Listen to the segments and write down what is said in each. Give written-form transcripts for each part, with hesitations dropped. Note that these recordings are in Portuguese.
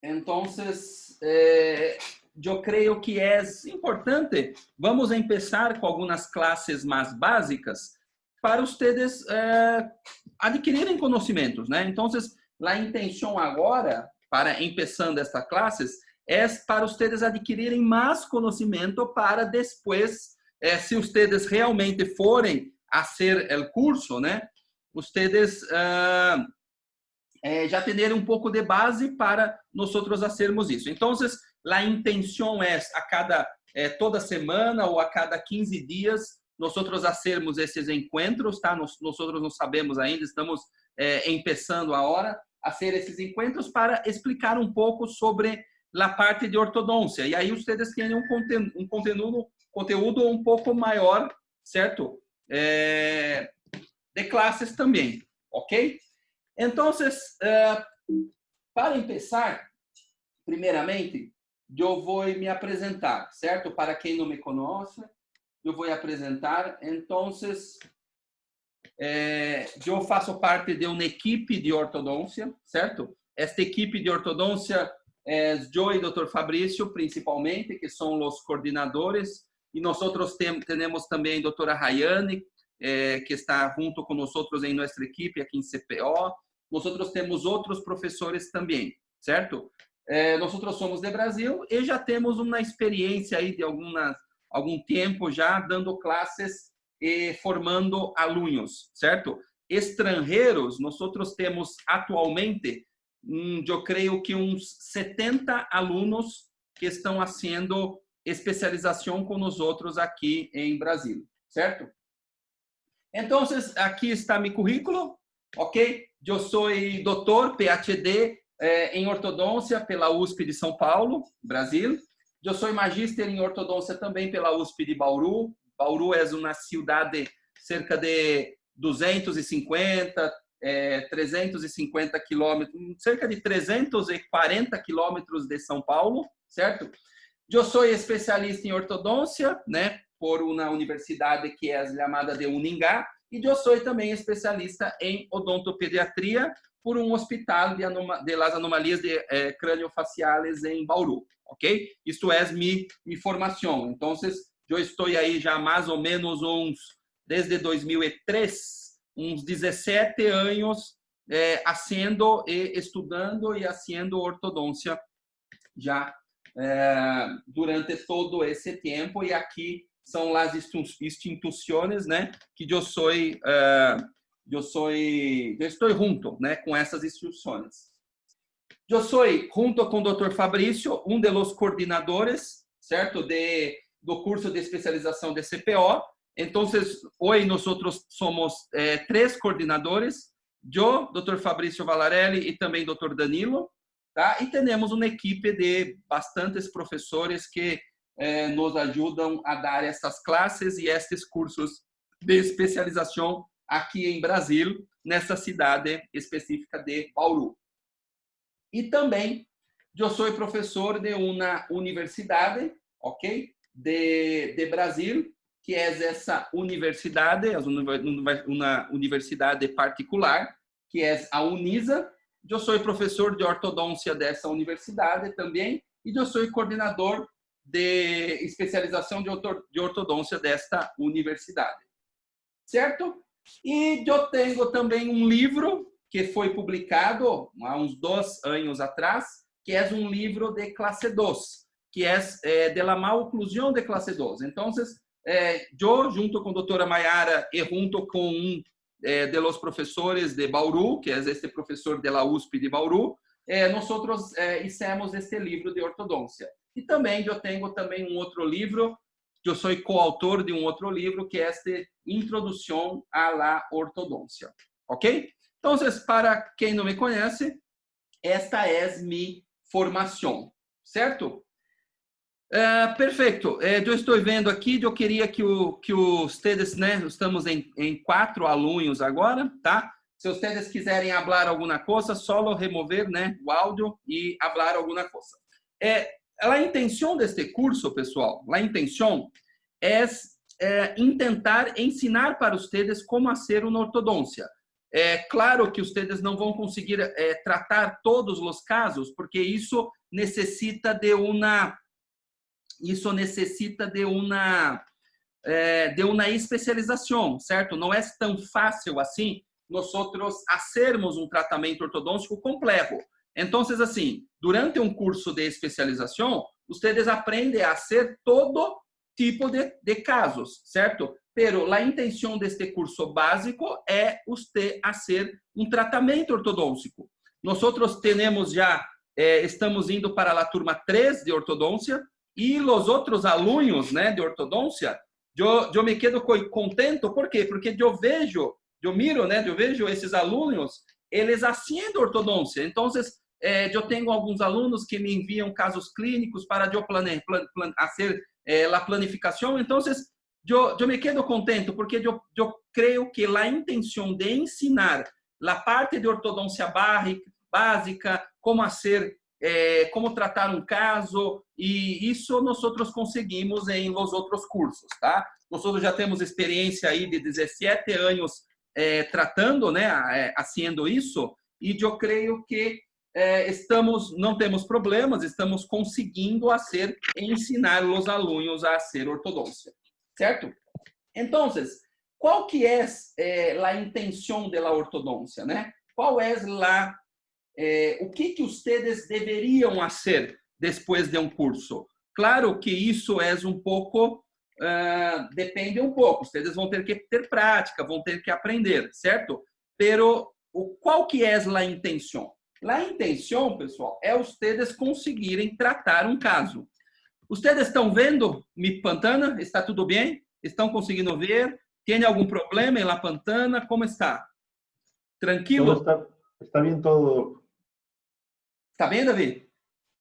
Entonces, yo creo que es importante. Vamos a empezar con algunas clases más básicas para ustedes adquirirem conhecimentos, né? Então, a intenção agora, para empezando estas classes, é para ustedes adquirirem mais conhecimento para depois, se ustedes realmente forem a ser o curso, né? Ustedes já terem um pouco de base para nós fazermos isso. Então, a intenção é a cada toda semana ou a cada 15 dias nós fazermos esses encontros, tá? Nós não sabemos ainda, estamos começando agora a fazer esses encontros para explicar um pouco sobre a parte de ortodôncia. E aí vocês têm um conteúdo um pouco maior, certo? De classes também, ok? Então, para começar, primeiramente, eu vou me apresentar, certo? Para quem não me conhece, eu vou apresentar. Então, eu faço parte de uma equipe de ortodôncia, certo? Esta equipe de ortodôncia é eu e o Dr. Fabrício, principalmente, que são os coordenadores, e nós temos também a doutora Rayane, que está junto com nós em nossa equipe aqui em CPO. Nós temos outros professores também, certo? Nós somos de Brasil e já temos uma experiência aí de algum tempo já dando classes e formando alunos, certo? Estrangeiros, nós temos atualmente, eu creio que uns 70 alunos que estão fazendo especialização com nós aqui em Brasil, certo? Então, aqui está meu currículo, ok? Eu sou doutor, PhD, em ortodôncia pela USP de São Paulo, Brasil. Eu sou magíster em ortodôncia também pela USP de Bauru. Bauru é uma cidade cerca de 350 quilômetros, cerca de 340 quilômetros de São Paulo, certo? Eu sou especialista em ortodôncia, né, por uma universidade que é chamada de Uningá, e eu sou também especialista em odontopediatria por um hospital de las anomalias de craniofaciales em Bauru, ok? Isto é minha formação. Então, eu estou aí já mais ou menos desde 2003, uns 17 anos haciendo e estudando e haciendo ortodôncia já durante todo esse tempo, e aqui são as instituições, né, que eu estou junto, né, com essas instituições. Eu sou, junto com o Dr. Fabrício, um dos coordenadores, certo, do curso de especialização de CPO. Então, hoje nós somos 3 coordenadores, eu, Dr. Fabrício Valarelli e também Dr. Danilo, tá? E temos uma equipe de bastantes professores que nos ajudam a dar essas classes e estes cursos de especialização aqui em Brasil, nessa cidade específica de Bauru. E também eu sou professor de uma universidade, ok, de Brasil, que é essa universidade, uma universidade particular, que é a Unisa. Eu sou professor de ortodôncia dessa universidade também, e eu sou coordenador de especialização de ortodôncia desta universidade, certo? E eu tenho também um livro que foi publicado há uns 2 anos atrás, que é um livro de classe 2, que é de la maloclusão de classe 2. Então, eu, junto com a doutora Mayara e junto com de los professores de Bauru, que é este professor da USP de Bauru, nós fizemos este livro de ortodôncia. E também eu tenho também um outro livro, eu sou coautor de um outro livro, que é este Introdução à la Ortodôncia. Ok? Então, para quem não me conhece, esta é minha formação, certo? Perfeito. Eu estou vendo aqui, eu queria que vocês, né, estamos em 4 alunos agora, tá? Se vocês quiserem falar alguma coisa, só remover, né, o áudio e falar alguma coisa. A intenção deste curso, pessoal, a intenção é tentar ensinar para vocês como fazer uma ortodôncia. Claro que vocês não vão conseguir tratar todos os casos, porque isso necessita de uma especialização, certo? Não é tão fácil assim nós fazermos um tratamento ortodôntico completo. Então, assim, durante um curso de especialização, vocês aprendem a fazer todo tipo de casos, certo? Pero a intenção deste curso básico é você fazer um tratamento ortodôntico. Nós temos já, estamos indo para a turma 3 de ortodôncia, e os outros alunos, né, de ortodôncia, eu me quedo contento, por quê? Porque eu vejo esses alunos, eles fazendo ortodôncia. Então, eu tenho alguns alunos que me enviam casos clínicos para eu fazer a planificação. Então, eu me quedo contento, porque eu creio que a intenção de ensinar a parte de ortodôncia básica, como como tratar um caso, e isso nós conseguimos em os outros cursos, tá? Nós já temos experiência aí de 17 anos tratando, né, fazendo isso, e eu creio que não temos problemas, estamos conseguindo ensinar os alunos a ser ortodôncia, certo? Então, qual que é a intenção da ortodôncia, né? Qual é o que vocês deveriam fazer depois de um curso? Claro que isso é um pouco, depende um pouco. Vocês vão ter que ter prática, vão ter que aprender, certo? Pero qual que é a intenção? A intenção, pessoal, é vocês conseguirem tratar um caso. Vocês estão vendo mi pantana? Está tudo bem? Estão conseguindo ver? Tem algum problema na pantana? Como está? Tranquilo? Está bien todo. Está bem, David?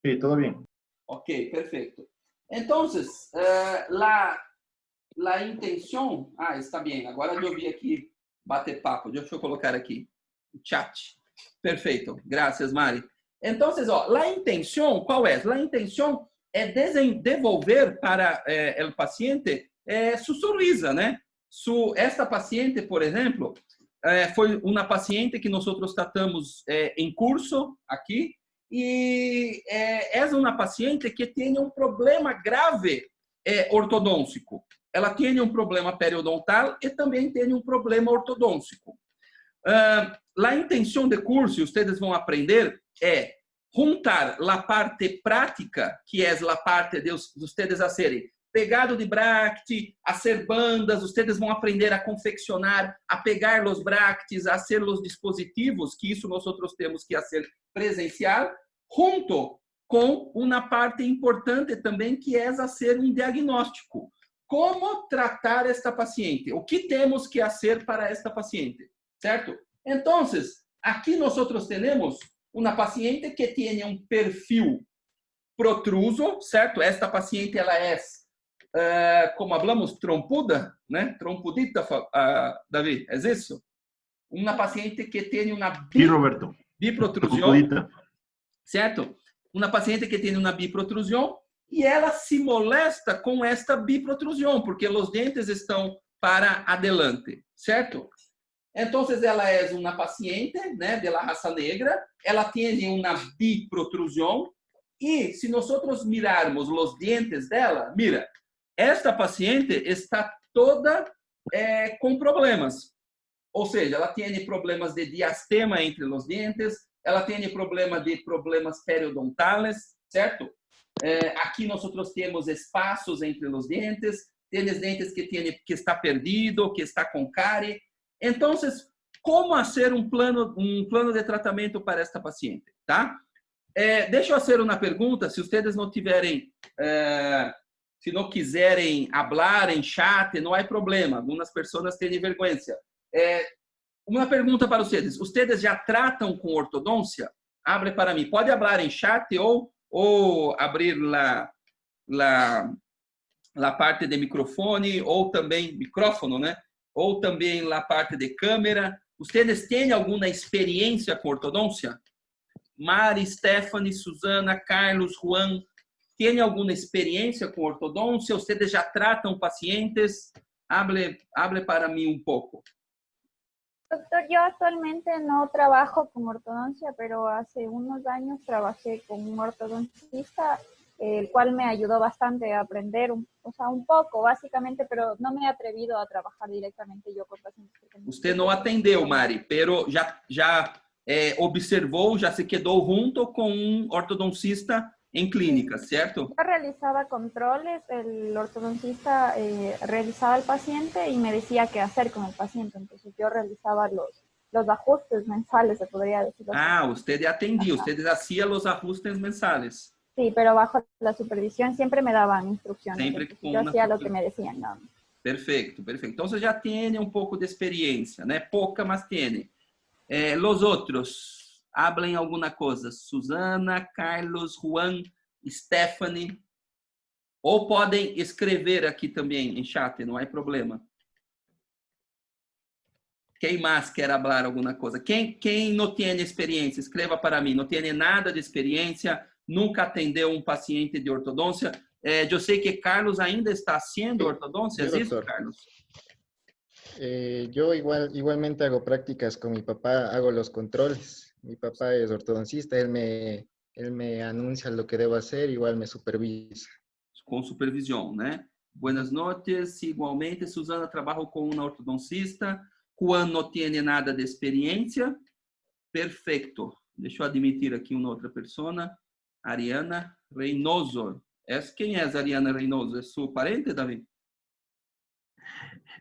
Sí, todo bien. Ok, perfeito. Então, a intenção... está bem. Agora eu vi aqui bater papo. Deixa eu colocar aqui o chat. Perfeito. Graças, Mari. Então, a intenção, qual é? A intenção é devolver para o paciente sua sonrisa, né? Esta paciente, por exemplo, foi uma paciente que nós tratamos em curso aqui, e é uma paciente que tem um problema grave ortodôntico. Ela tem um problema periodontal e também tem um problema ortodôntico. A intenção do curso, vocês vão aprender, é juntar a parte prática, que é a parte de vocês fazerem pegado de bracte, a ser bandas, vocês vão aprender a confeccionar, a pegar os bractes, a ser os dispositivos, que isso nós temos que fazer presencial, junto com uma parte importante também, que é fazer um diagnóstico. Como tratar esta paciente? O que temos que fazer para esta paciente? Certo? Então, aqui nós temos uma paciente que tem um perfil protruso, certo? Esta paciente, ela é, como falamos, trompuda, né? Trompudita, Davi, é isso? Uma paciente que tem uma biprotrusão, certo? Uma paciente que tem uma biprotrusão e ela se molesta com esta biprotrusão, porque os dentes estão para adelante, certo? Então, ela é uma paciente, né, de raça negra, ela tem uma biprotrusão, e se nós mirarmos os dentes dela, mira, esta paciente está toda com problemas. Ou seja, ela tem problemas de diastema entre os dentes, ela tem problemas periodontais, certo? Aqui nós outros espaços entre os dentes, tem dentes que está perdido, que está com cárie. Então, como fazer um plano de tratamento para esta paciente, tá? Deixa eu fazer uma pergunta, se vocês não tiverem, se não quiserem falar em chat, não há problema, algumas pessoas têm vergonha. Uma pergunta para vocês, vocês já tratam com ortodôncia? Abre para mim, pode falar em chat ou abrir a parte de microfone, ou também micrófono, né? Ou também a parte de câmera. Vocês têm alguma experiência com ortodôncia? Mari, Stephanie, Suzana, Carlos, Juan, têm alguma experiência com ortodôncia? Vocês já tratam pacientes? Hable para mim um pouco. Doctor, yo actualmente no trabajo con ortodoncia, pero hace unos años trabajé con un ortodoncista, el cual me ayudó bastante a aprender, o sea, un poco, básicamente, pero no me he atrevido a trabajar directamente yo con pacientes. Usted não atendeu, Mari, pero já observou, já se quedou junto com um ortodoncista em clínica, certo? Yo realizaba controles, el ortodoncista revisaba al paciente y me decía qué hacer con el paciente. Entonces yo realizaba los ajustes mensuales, se podría decir. Ah, usted atendia, usted hacía los ajustes mensales. Sí, pero bajo la supervisión siempre me daban instrucciones. Sempre com yo hacía lo que me decían. ¿No? Perfeito, perfeito. Então você já tem um pouco de experiência, né? Pouca, mas tem. Los outros, hablem alguma coisa. Susana, Carlos, Juan, Stephanie. Ou podem escrever aqui também em chat, não há problema. Quem mais quer falar alguma coisa? Quem não tem experiência, escreva para mim. Não tem nada de experiência, nunca atendeu um paciente de ortodôncia. Eu sei que Carlos ainda está haciendo ortodoncia, ¿es eso, Carlos? Yo igualmente hago prácticas con mi papá, hago los controles. Mi papá es ortodoncista, él me anuncia lo que debo hacer, igual me supervisa. Com supervisão, né? Buenas noches, igualmente, Susana trabalha com uma ortodoncista, Juan não tem nada de experiência. Perfeito. Deixa eu admitir aqui uma outra pessoa, Ariana Reynoso. ¿Quién es Ariana Reynoso? ¿Es su parente, David?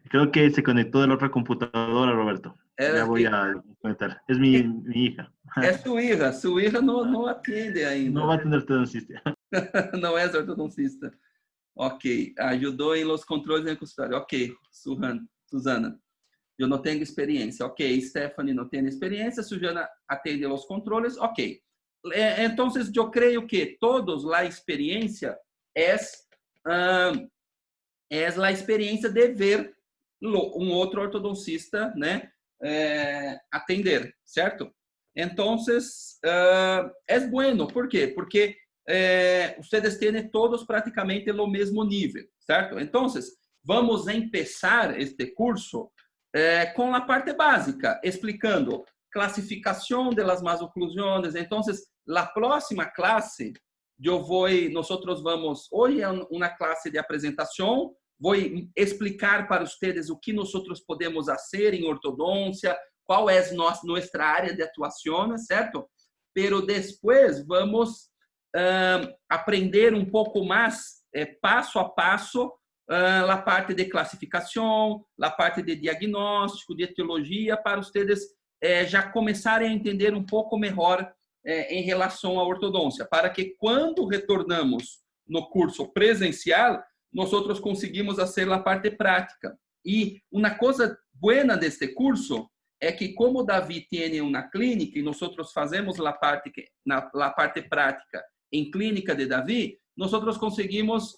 Creo que se conectó de la otra computadora, Roberto. Ya voy a conectar. Es mi hija. Es su hija no atiende ainda. No va a tener ortodoncista. Não é ortodoncista. Ok, ajudou em los controles em consultório. Ok, Susana, eu não tenho experiência. Ok, Stephanie não tem experiência, Susana atende los controles. Ok. Entonces, yo creo que todos la experiencia es la experiencia de ver um outro ortodoncista, né, atender, certo? Entonces, es bueno. ¿Por qué? Porque ustedes tienen todos prácticamente lo mismo nível, certo? Entonces, vamos a empezar este curso com a parte básica, explicando clasificação de las masoclusiones. Entonces, la próxima clase, nosotros vamos, hoje é uma classe de apresentação, vou explicar para vocês o que nosotros podemos fazer em ortodôncia, qual é nossa área de atuação, certo? Pero depois vamos aprender um pouco mais, passo a passo, a parte de classificação, a parte de diagnóstico, de etiologia, para vocês já começarem a entender um pouco melhor em relação à ortodôncia, para que quando retornamos no curso presencial, nós conseguimos fazer a parte prática. E uma coisa boa deste curso é que, como Davi tem uma clínica e nós fazemos a parte prática em clínica de Davi, nós conseguimos,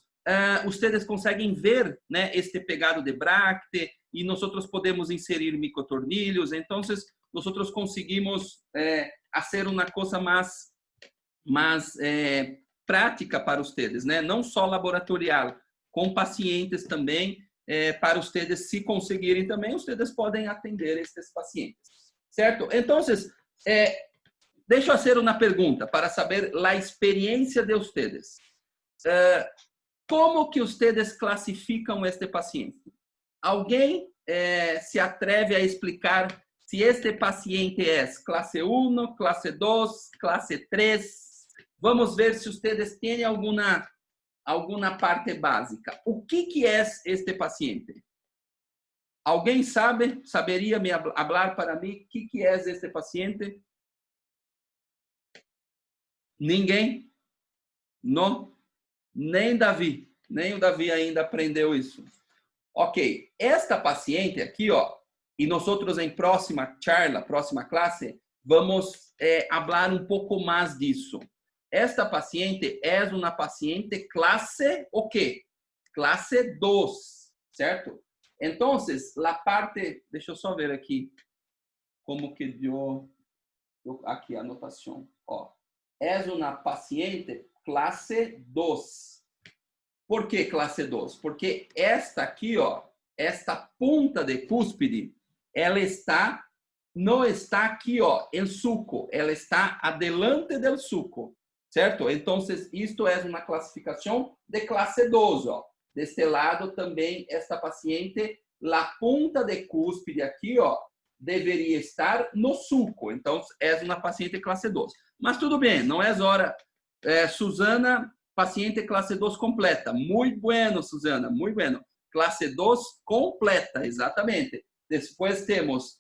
vocês conseguem ver, né, este pegado de bracte, e nós podemos inserir micotornilhos. Então, nós conseguimos fazer uma coisa mais prática para vocês, né? Não só laboratorial, com pacientes também, para vocês, se conseguirem também, vocês podem atender esses pacientes, certo? Então, deixa eu fazer uma pergunta para saber a experiência de vocês. Como que vocês classificam este paciente? Alguém se atreve a explicar se este paciente é classe 1, classe 2, classe 3? Vamos ver se vocês têm alguma parte básica. O que é este paciente? Alguém saberia me falar para mim o que é este paciente? Ninguém? Não? Nem Davi. Nem o Davi ainda aprendeu isso. Ok. Esta paciente aqui, ó, e nós em próxima charla, próxima classe, vamos falar um pouco mais disso. Esta paciente é uma paciente classe o quê? Classe 2, certo? Então, a parte, deixa eu só ver aqui como que deu aqui a anotação. Ó, é uma paciente classe 2. Por que classe 2? Porque esta aqui, ó, esta ponta de cúspide, ela está não está aqui, ó, em suco, ela está adelante del suco, certo? Então, isto é uma classificação de classe 2, ó. Deste lado também, esta paciente, a punta de cúspide aqui, ó, deveria estar no suco. Então, é uma paciente classe 2. Mas tudo bem, não é hora. Susana, paciente classe 2 completa. Muito bueno, Susana, muito bueno. Classe 2 completa, exatamente. Depois temos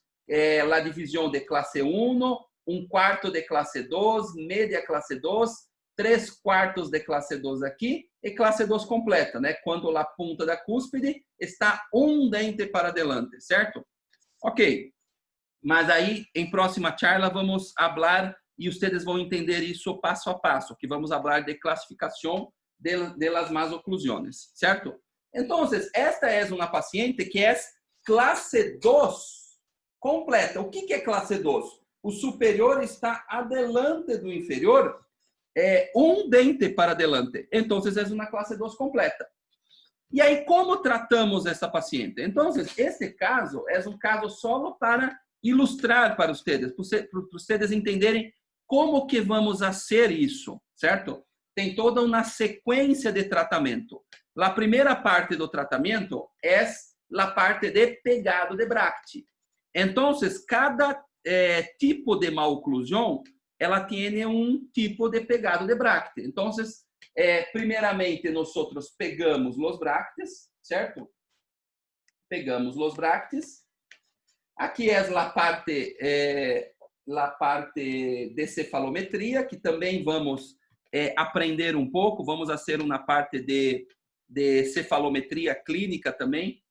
a divisão de classe 1, um quarto de classe 2, média classe 2, 3/4 de classe 2 aqui e classe 2 completa, né? Quando a ponta da cúspide está um dente para adelante, certo? Ok. Mas aí, em próxima charla, vamos falar e vocês vão entender isso passo a passo, que vamos falar de classificação de las más oclusiones, certo? Então, esta é uma paciente que é classe 2 completa. O que é classe 2? O superior está adelante do inferior, um dente para adelante. Então, é uma classe 2 completa. E aí, como tratamos essa paciente? Então, este caso é um caso solo para ilustrar para vocês, para vocês entenderem como que vamos fazer isso, certo? Tem toda uma sequência de tratamento. A primeira parte do tratamento é a parte de pegado de bracte. Então, cada tipo de maloclusão, ela tem um tipo de pegado de bracte. Então, primeiramente, nós pegamos os bractes, certo? Pegamos os bractes. Aqui é a parte de cefalometria, que também vamos aprender um pouco. Vamos fazer uma parte de cefalometria clínica também.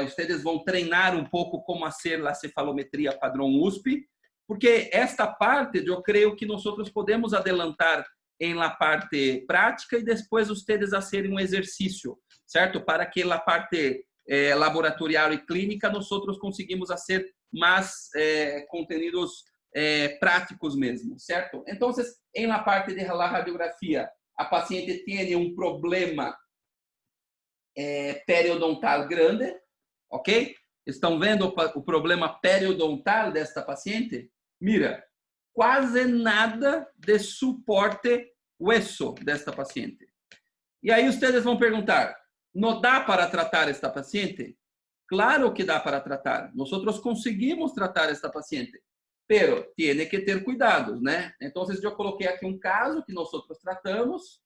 Vocês vão treinar um pouco como fazer a cefalometria padrão USP, porque esta parte eu creio que nós podemos adelantar em la parte prática e depois vocês fazerem um exercício, certo? Para que a parte laboratorial e clínica nós conseguimos fazer mais conteúdos práticos mesmo, certo? Então, em la parte de la radiografia, a paciente tem um problema periodontal grande, ok? Estão vendo o problema periodontal desta paciente? Mira, quase nada de suporte hueso desta paciente. E aí vocês vão perguntar, não dá para tratar esta paciente? Claro que dá para tratar. Nós conseguimos tratar esta paciente, pero tiene que ter cuidados, né? Então, eu coloquei aqui um caso que nós tratamos,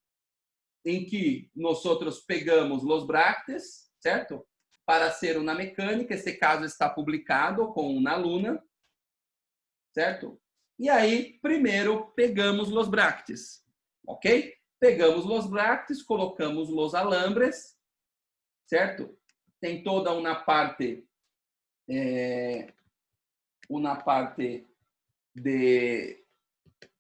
em que nós pegamos os bractes, certo? Para ser uma mecânica. Esse caso está publicado com uma aluna, certo? E aí, primeiro, pegamos os bractes, ok? Pegamos os bractes, colocamos os alambres, certo? Tem toda uma parte de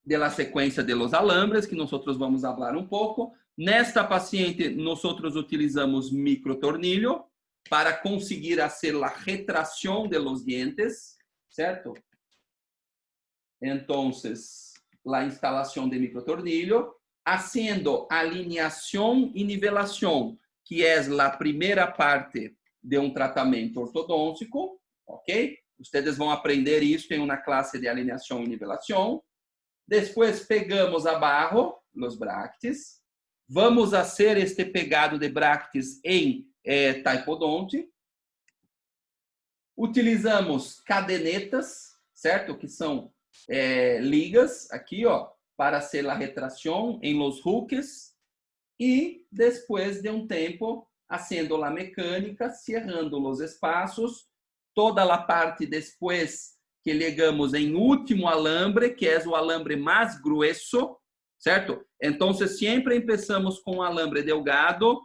la sequência de los alambres, que nós vamos falar um pouco. Nesta paciente, nós utilizamos microtornillo para conseguir fazer a retração de los dientes, certo? Então, a instalação de microtornillo, haciendo alineação e nivelação, que é a primeira parte de um tratamento ortodôntico, ok? Vocês vão aprender isso em uma classe de alineação e nivelação. Depois pegamos abaixo os bractes. Vamos fazer este pegado de bractes em taipodonte. Utilizamos cadenetas, certo? Que são ligas aqui, ó, para hacer a retração em los hooks. E depois de um tempo, haciendo a mecânica, cerrando os espaços, toda a parte depois que ligamos em último alambre, que é o alambre mais grueso, certo? Então, sempre começamos com um alambre delgado.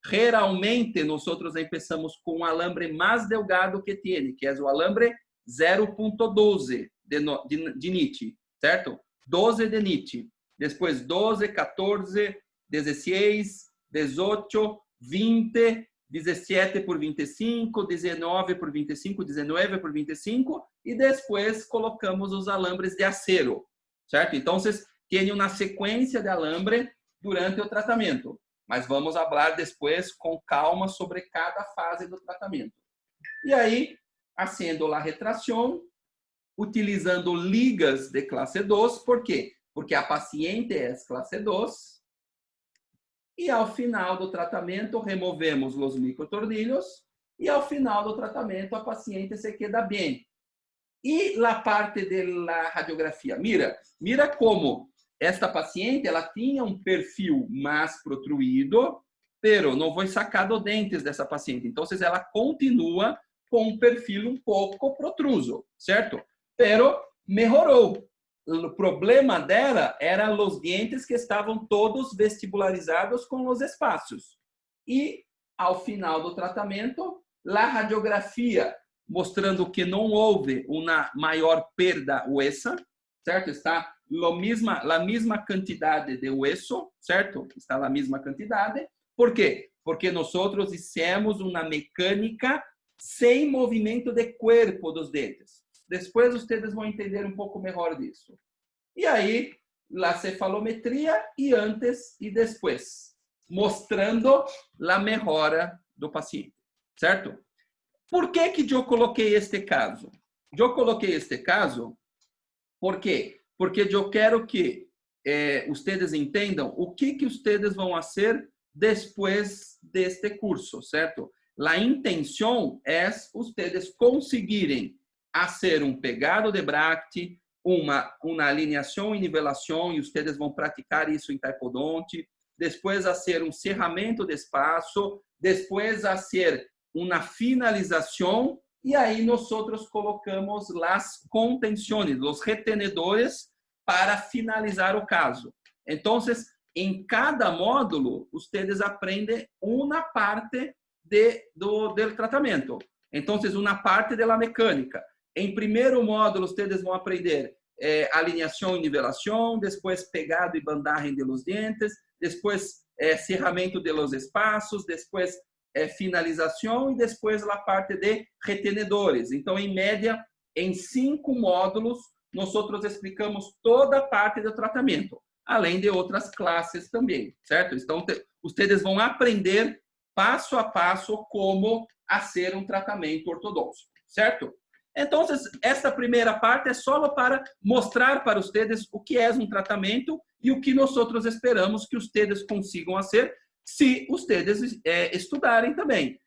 Geralmente, nós começamos com um alambre mais delgado que tem, que é o alambre 0.12 de NIT, certo? 12 de NIT. Depois 12, 14, 16, 18, 20, 17 por 25, 19 por 25, 19 por 25, e depois colocamos os alambres de acero, certo? Então, vocês têm uma sequência de alambre durante o tratamento, mas vamos falar depois com calma sobre cada fase do tratamento. E aí, haciendo a retração, utilizando ligas de classe 2. Por quê? Porque a paciente é classe 2. E ao final do tratamento, removemos os microtornillos. E ao final do tratamento, a paciente se queda bem. E a parte da radiografia. Mira como esta paciente ela tinha um perfil mais protruído, pero não foi sacado dentes dessa paciente. Então, ela continua com um perfil um pouco protruso, certo? Pero melhorou. O problema dela era os dentes que estavam todos vestibularizados com os espaços. E, ao final do tratamento, a radiografia mostrando que não houve uma maior perda huesa, certo? Está a mesma quantidade de hueso, certo? Está a mesma quantidade. Por quê? Porque nós fizemos uma mecânica sem movimento de corpo dos dentes. Depois vocês vão entender um pouco melhor disso. E aí, a cefalometria e antes e depois, mostrando a melhora do paciente, certo? Por que eu coloquei este caso? Eu coloquei este caso por quê? Porque eu quero que vocês entendam o que vocês vão fazer depois deste curso, certo? A intenção é vocês conseguirem fazer um pegado de Bracht, uma alinhação e nivelação, e vocês vão praticar isso em taipodonte, depois fazer um cerramento de espaço, depois fazer uma finalização, e aí nós colocamos as contenções, os retenedores, para finalizar o caso. Então, em cada módulo, vocês aprendem uma parte do tratamento. Então, uma parte da mecânica. Em primeiro módulo, vocês vão aprender alinhação e nivelação, depois pegado e bandagem de los dentes, depois cerramento de los espaços, depois finalização e depois a parte de retenedores. Então, em média, em 5 módulos, nós explicamos toda a parte do tratamento, além de outras classes também, certo? Então, vocês vão aprender passo a passo como fazer um tratamento ortodôntico, certo? Então, esta primeira parte é só para mostrar para vocês o que é um tratamento e o que nós esperamos que vocês consigam fazer se vocês estudarem também.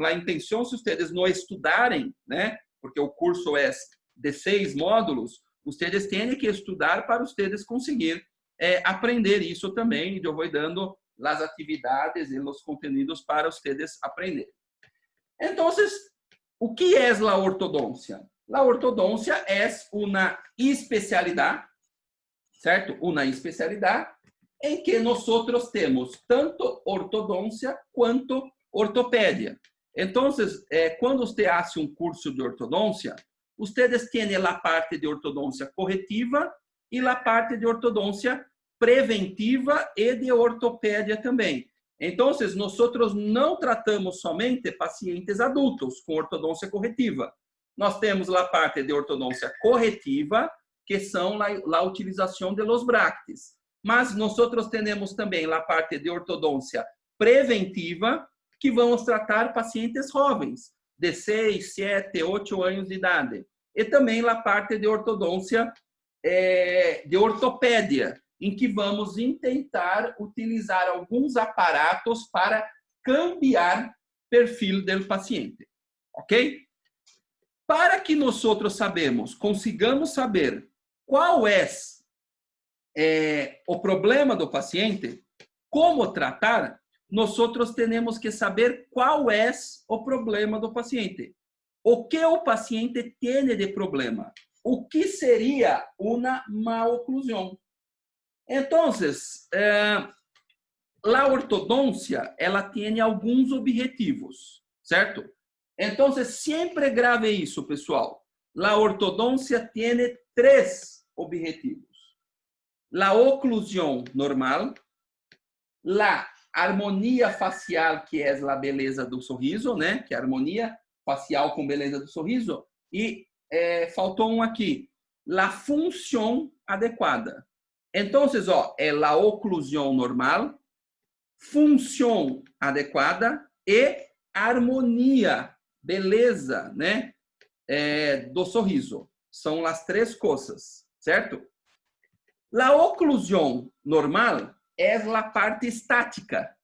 A intenção, se vocês não estudarem, né, porque o curso é de 6 módulos, vocês têm que estudar para vocês conseguir aprender isso também. Eu vou dando as atividades e os conteúdos para vocês aprenderem. Então, o que é a ortodôncia? A ortodôncia é uma especialidade, certo? Uma especialidade em que nós temos tanto ortodôncia quanto ortopédia. Então, quando você faz um curso de ortodôncia, vocês têm a parte de ortodôncia corretiva e a parte de ortodôncia preventiva e de ortopédia também. Então, nós não tratamos somente pacientes adultos com ortodôncia corretiva. Nós temos a parte de ortodôncia corretiva, que são a utilização de los bractes. Mas nós temos também a parte de ortodôncia preventiva, que vamos tratar pacientes jovens, de 6, 7, 8 anos de idade. E também a parte de ortodôncia de ortopédia, em que vamos tentar utilizar alguns aparatos para cambiar o perfil do paciente. Ok? Para que nós consigamos saber qual é o problema do paciente, como tratar, nós temos que saber qual é o problema do paciente. O que o paciente tem de problema? O que seria uma maloclusão? Então, a ortodôncia, ela tem alguns objetivos, certo? Então, sempre grave isso, pessoal. A ortodôncia tem 3 objetivos. A oclusão normal, a harmonia facial, que é a beleza do sorriso, né? Que é a harmonia facial com beleza do sorriso. E faltou um aqui, a função adequada. Então, é a oclusão normal, função adequada e harmonia, beleza, né? do sorriso. São as três coisas, certo? A oclusão normal é a parte estática.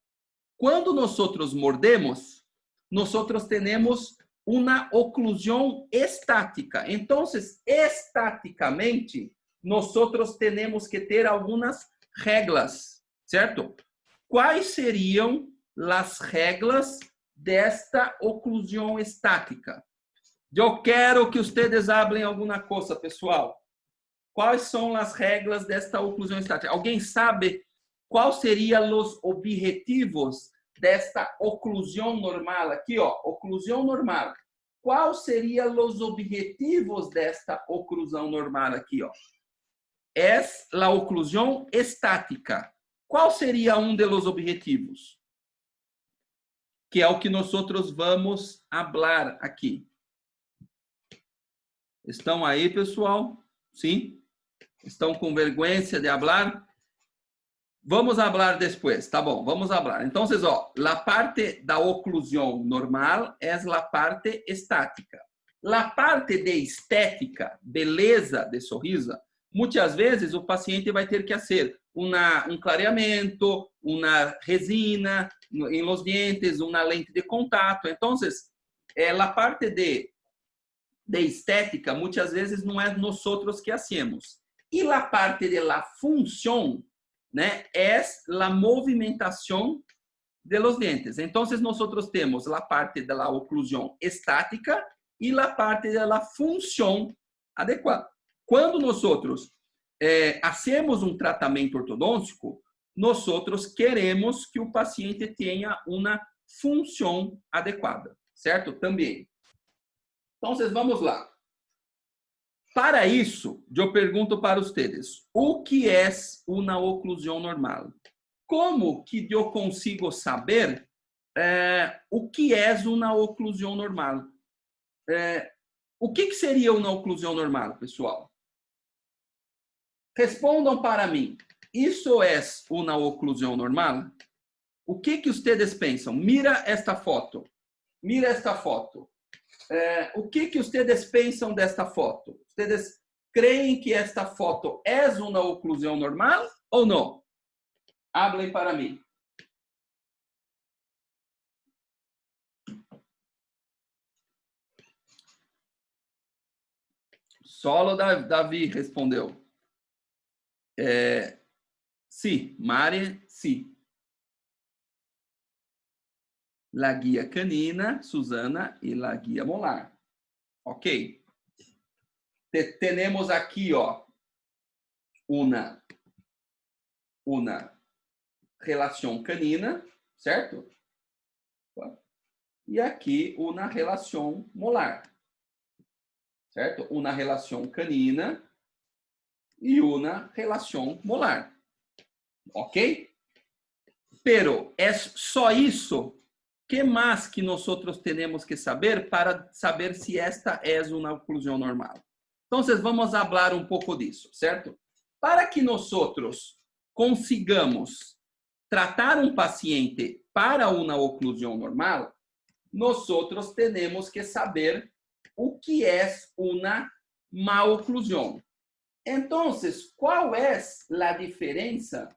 Quando nós mordemos, nós temos uma oclusão estática. Então, estaticamente, nós temos que ter algumas regras, certo? Quais seriam as regras desta oclusão estática? Eu quero que vocês hablem alguma coisa, pessoal. Quais são as regras desta oclusão estática? Alguém sabe quais seriam os objetivos desta oclusão normal? Aqui, ó, oclusão normal. Quais seriam os objetivos desta oclusão normal aqui, ó? É a oclusão estática. Qual seria um dos objetivos? Que é o que nós vamos falar aqui. Estão aí, pessoal? Sim? Estão com vergonha de falar? Vamos falar depois, tá bom? Vamos falar. Então, ó, a parte da oclusão normal é a parte estática. A parte de estética, beleza de sorriso, muitas vezes o paciente vai ter que fazer um clareamento, uma resina em los dientes, uma lente de contato. Então, a parte de estética, muitas vezes não é nós que hacemos. E a parte de la função, né, é a movimentação de los dientes. Então, nós temos a parte da oclusão estática e a parte da função adequada. Quando nós hacemos um tratamento ortodôntico, nós queremos que o paciente tenha uma função adequada, certo? Também. Então, vamos lá. Para isso, eu pergunto para vocês, o que é uma oclusão normal? Como que eu consigo saber o que é uma oclusão normal? O que seria uma oclusão normal, pessoal? Respondam para mim. Isso é uma oclusão normal? O que vocês pensam? Mira esta foto. Mira esta foto. O que vocês pensam desta foto? Vocês creem que esta foto é uma oclusão normal ou não? Hablem para mim. Solo Davi respondeu. Sim, Mari, sim. La guia canina, Susana, e la guia molar. Ok. Temos aqui, ó, uma relação canina, certo? E aqui uma relação molar, certo? Uma relação canina e uma relação molar, ok? Pero é só isso. Que mais que nós temos que saber para saber se esta é uma oclusão normal? Então, vamos falar um pouco disso, certo? Para que nós consigamos tratar um paciente para uma oclusão normal, nós temos que saber o que é uma maloclusão. Então, qual é a diferença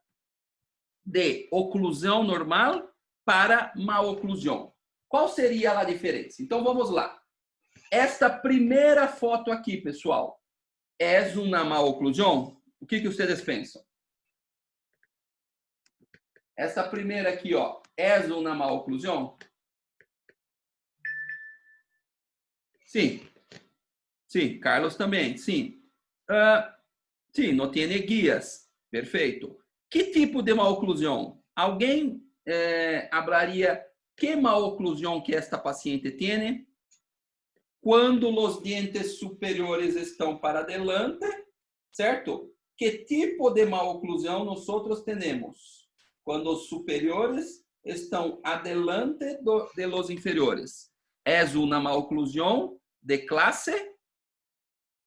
de oclusão normal para maloclusão? Qual seria a diferença? Então, vamos lá. Esta primeira foto aqui, pessoal, é uma maloclusão? O que vocês pensam? Esta primeira aqui, ó, é uma maloclusão? Sim. Sim, Carlos também, sim. Sim, não tem guias. Perfeito. Que tipo de maloclusão? Alguém hablaria que maloclusão que esta paciente tem? Quando os dientes superiores estão para adelante, certo? Que tipo de maloclusão nós temos? Quando os superiores estão adelante de los inferiores. É uma maloclusão de classe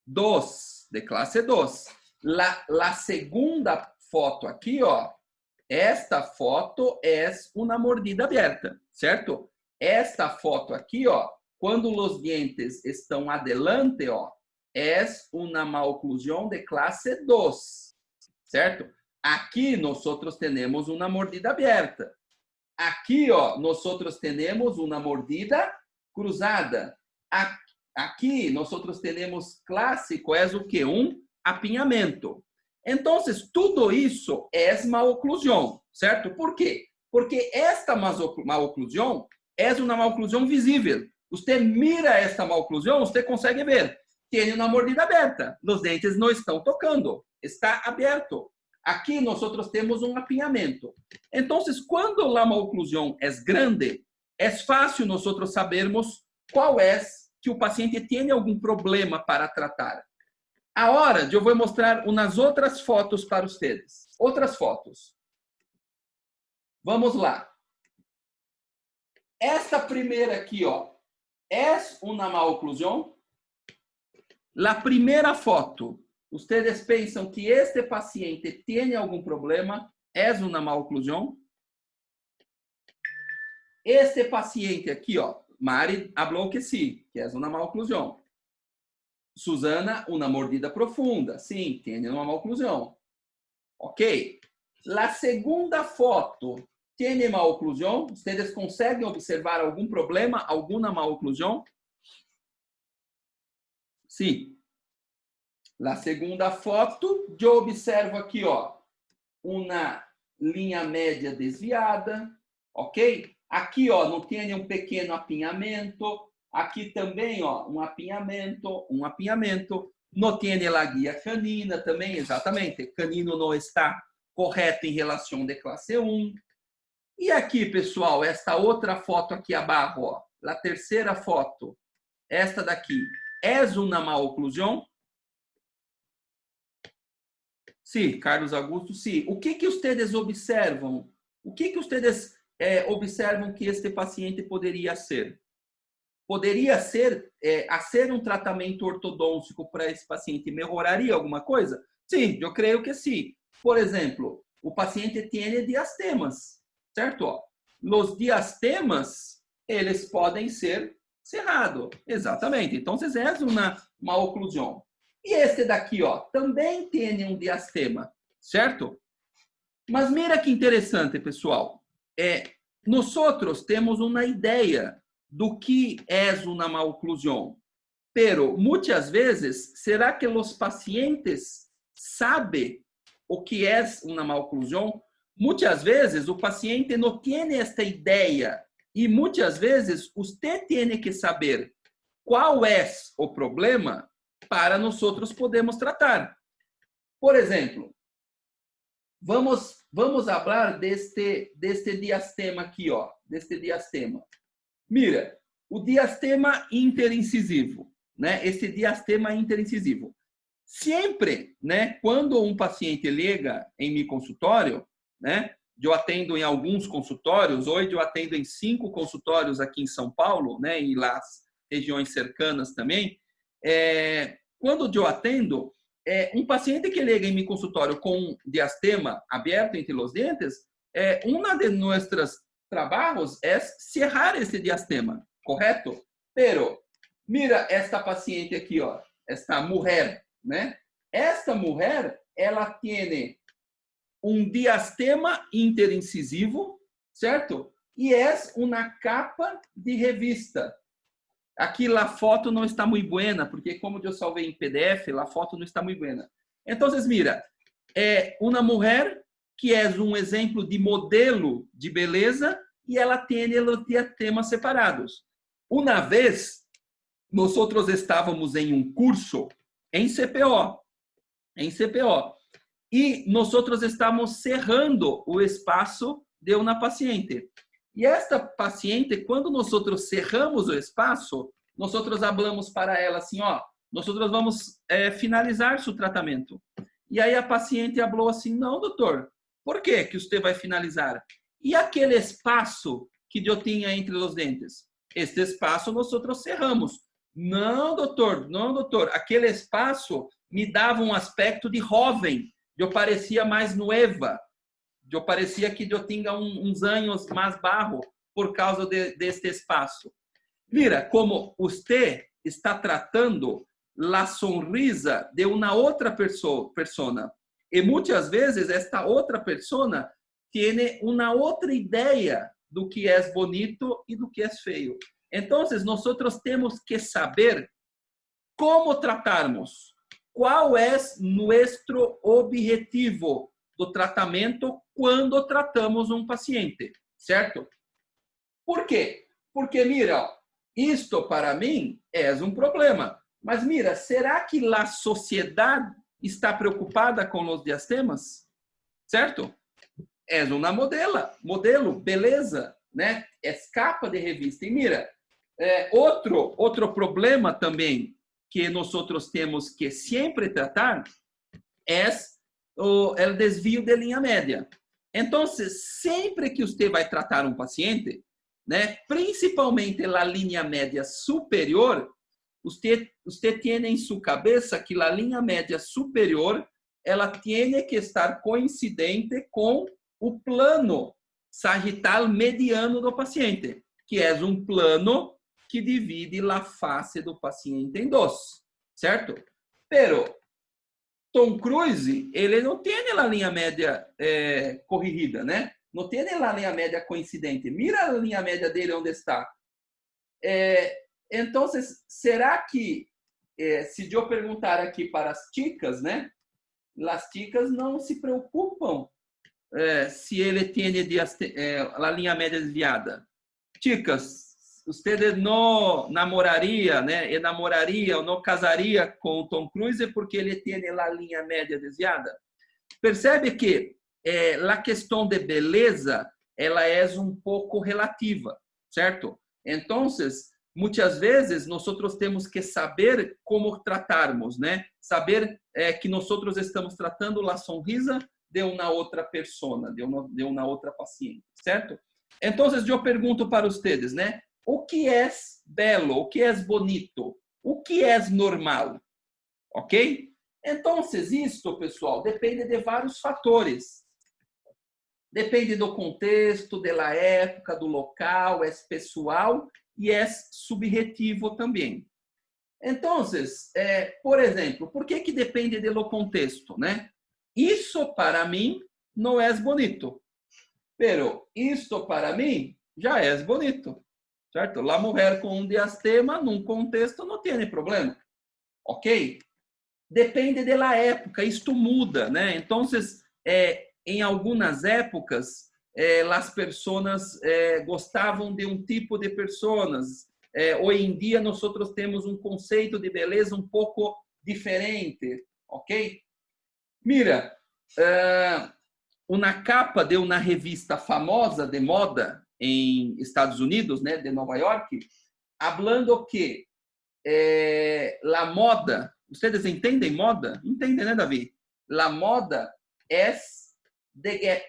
2. De classe 2. La segunda foto aqui, ó. Esta foto é uma mordida aberta, certo? Esta foto aqui, ó, quando os dientes estão adelante, ó, é uma maloclusão de classe 2, certo? Aqui nós temos uma mordida aberta. Aqui, ó, nós temos uma mordida cruzada. Aqui nós temos clássico, é o que? Um apinhamento. Então, tudo isso é maloclusão, certo? Por quê? Porque esta maloclusão é uma maloclusão visível. Você mira esta maloclusão, você consegue ver. Tem uma mordida aberta. Os dentes não estão tocando. Está aberto. Aqui nós temos um apinhamento. Então, quando a maloclusão é grande, é fácil nós sabermos qual é que o paciente tem algum problema para tratar. Agora, eu vou mostrar umas outras fotos para vocês. Outras fotos. Vamos lá. Esta primeira aqui, ó, é uma maloclusão. A primeira foto, vocês pensam que este paciente tem algum problema? É uma maloclusão? Este paciente aqui, ó, Mari falou que sim, que é uma maloclusão. Susana, uma mordida profunda. Sim, tem uma maloclusão. Ok. A segunda foto tem maloclusão? Vocês conseguem observar algum problema, alguma maloclusão? Sim. A segunda foto, eu observo aqui, ó, uma linha média desviada, ok? Aqui, ó, não tem um pequeno apinhamento. Aqui também, ó, um apinhamento. Não tem a guia canina também, exatamente. Canino não está correto em relação de classe 1. E aqui, pessoal, esta outra foto aqui abaixo, ó, a terceira foto, esta daqui, é uma maloclusão? Sim, Carlos Augusto, sim. O que vocês observam? O que vocês observam que este paciente poderia ser? Poderia ser, um tratamento ortodôntico para esse paciente melhoraria alguma coisa? Sim, eu creio que sim. Por exemplo, o paciente tem diastemas, certo? Ó, os diastemas, eles podem ser cerrados. Exatamente. Então, é uma maloclusão. E este daqui, ó, também tem um diastema, certo? Mas mira que interessante, pessoal. Nós temos uma ideia do que é uma maloclusão. Pero, muitas vezes, será que os pacientes sabem o que é uma maloclusão? Muitas vezes, o paciente não tem esta ideia. E, muitas vezes, você tem que saber qual é o problema para nós podermos tratar. Por exemplo, vamos falar deste diastema aqui, ó, deste diastema. Mira, o diastema interincisivo, né? Esse diastema interincisivo. Sempre, né, quando um paciente liga em meu consultório, né, eu atendo em alguns consultórios, hoje eu atendo em 5 consultórios aqui em São Paulo, né, e nas regiões cercanas também. Quando eu atendo, um paciente que liga em meu consultório com diastema aberto entre os dentes, uma de nossos trabalhos é cerrar esse diastema, correto? Pero, mira esta paciente aqui, ó, esta mulher, né? Esta mulher, ela tem um diastema interincisivo, certo? E é uma capa de revista. Aqui a foto não está muito buena, porque como eu salvei em PDF, a foto não está muito buena. Então, mira, uma mulher que é um exemplo de modelo de beleza e ela tem os diastemas separados. Uma vez, nós estávamos em um curso em CPO, e nós estávamos cerrando o espaço de uma paciente. E esta paciente, quando nós cerramos o espaço, nós falamos para ela assim, ó, nós vamos finalizar seu tratamento. E aí a paciente falou assim, não, doutor, por que você vai finalizar? E aquele espaço que eu tinha entre os dentes? Este espaço nós cerramos. Não, doutor, aquele espaço me dava um aspecto de jovem, eu parecia mais nueva. Eu parecia que eu tinha uns anos mais barro por causa deste espaço. Mira como você está tratando a sonrisa de uma outra persona. E muitas vezes esta outra persona tem uma outra ideia do que é bonito e do que é feio. Então, nós temos que saber como tratarmos. Qual é nosso objetivo do tratamento quando tratamos um paciente, certo? Por quê? Porque, mira, isto para mim é um problema. Mas, mira, será que a sociedade está preocupada com os diastemas? Certo? É uma modelo, beleza, né? É capa de revista. E, mira, outro problema também que nós temos que sempre tratar é o desvio de linha média. Então, sempre que você vai tratar um paciente, né, principalmente a linha média superior, você tem em sua cabeça que a linha média superior ela tem que estar coincidente com o plano sagital mediano do paciente, que é um plano que divide a face do paciente em dois, certo? Pero Tom Cruise, ele não tem a linha média corrigida, né? Não tem a linha média coincidente. Mira a linha média dele onde está. Então, será que, se eu perguntar aqui para as chicas, né? As chicas não se preocupam se ele tem a linha média desviada. Chicas, você não namoraria, né? Namoraria ou não casaria com o Tom Cruise porque ele tem a linha média desviada? Percebe que a questão de beleza ela é um pouco relativa, certo? Então, muitas vezes nós temos que saber como tratarmos, né? Saber que nós estamos tratando a sonrisa de uma outra persona, de uma outra paciente, certo? Então, eu pergunto para vocês, né? O que é belo? O que é bonito? O que é normal? Ok? Então, isto, pessoal, depende de vários fatores. Depende do contexto, da época, do local, é pessoal e é subjetivo também. Então, por exemplo, por que depende do contexto, né? Isso para mim não é bonito, pero isto para mim já é bonito. Certo? A mulher com um diastema, num contexto, não tem problema. Ok? Depende da época, isto muda, né? Então, em algumas épocas, as pessoas gostavam de um tipo de pessoas. Hoje em dia, nós temos um conceito de beleza um pouco diferente. Ok? Mira, uma capa de uma revista famosa de moda em Estados Unidos, né, de Nova York, falando que a moda, vocês entendem moda? Entendem, né, Davi? A moda é the gap.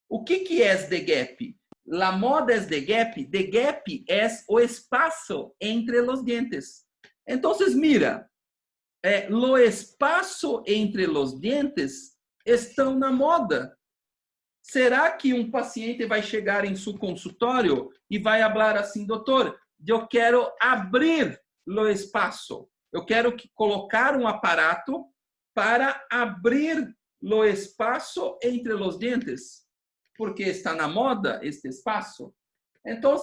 O que é the gap? A moda é the gap. The gap é o espaço entre os dientes. Então, mira, o espaço entre os dientes estão na moda. Será que um paciente vai chegar em seu consultório e vai falar assim, doutor, eu quero abrir o espaço. Eu quero colocar um aparato para abrir o espaço entre os dentes, porque está na moda este espaço. Então,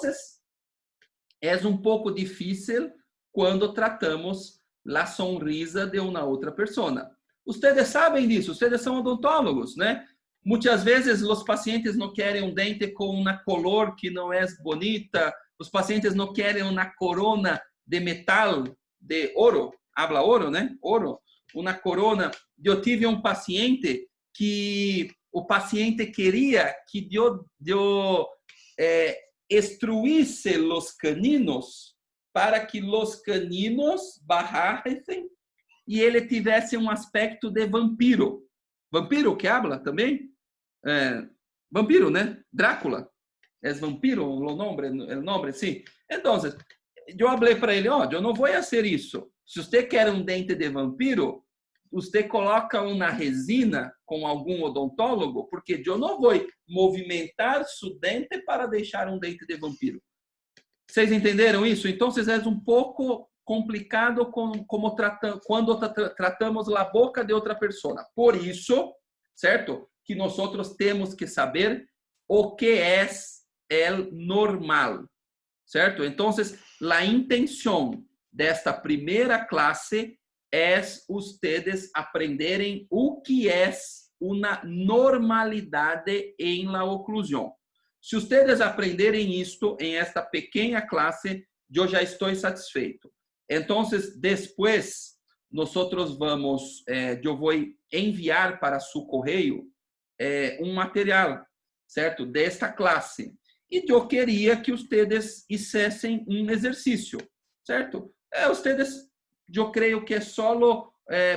é um pouco difícil quando tratamos a sonrisa de uma outra pessoa. Vocês sabem disso, vocês são odontólogos, né? Muitas vezes os pacientes não querem um dente com uma color que não é bonita, os pacientes não querem uma corona de metal, de ouro, habla ouro, né? Ouro, uma corona. Eu tive um paciente que o paciente queria que eu extruísse os caninos para que os caninos barrassem e ele tivesse um aspecto de vampiro. Vampiro que habla também? Vampiro, né? Drácula. É vampiro o nome, sim. Então, eu falei para ele, eu não vou fazer isso. Se você quer um dente de vampiro, você coloca uma resina com algum odontólogo, porque eu não vou movimentar seu dente para deixar um dente de vampiro. Vocês entenderam isso? Então, é um pouco complicado quando tratamos a boca de outra pessoa. Por isso, certo? Que nós temos que saber o que é o normal, certo? Então, a intenção desta primeira classe é vocês aprenderem o que é uma normalidade em la oclusão. Se vocês aprenderem isto em esta pequena classe, eu já estou satisfeito. Então, depois, eu vou enviar para seu correio um material, certo? Desta classe. E eu queria que vocês fizessem um exercício, certo? Eu creio que é solo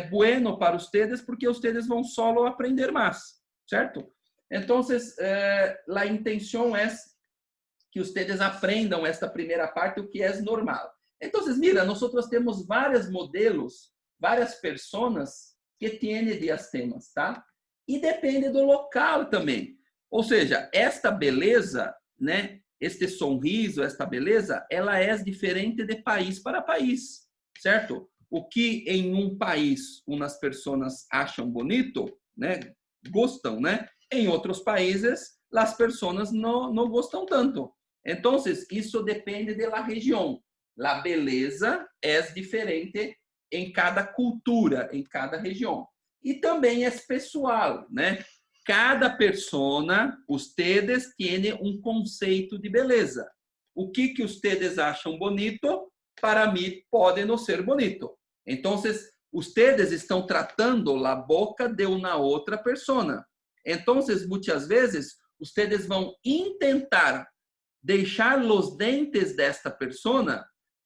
bueno para vocês, porque vocês vão solo aprender mais, certo? Então, a intenção é que vocês aprendam esta primeira parte, o que é normal. Então, mira, nós temos vários modelos, várias pessoas que têm diastemas, tá? E depende do local também. Ou seja, esta beleza, né? Este sorriso, esta beleza, ela é diferente de país para país, certo? O que em um país umas pessoas acham bonito, né? Gostam, né? Em outros países, as pessoas não gostam tanto. Então, isso depende da região. A beleza é diferente em cada cultura, em cada região. E também é pessoal, né? Cada pessoa, vocês têm um conceito de beleza. O que vocês acham bonito, para mim, pode não ser bonito. Então, vocês estão tratando a boca de uma outra pessoa. Então, muitas vezes, vocês vão tentar deixar os dentes desta pessoa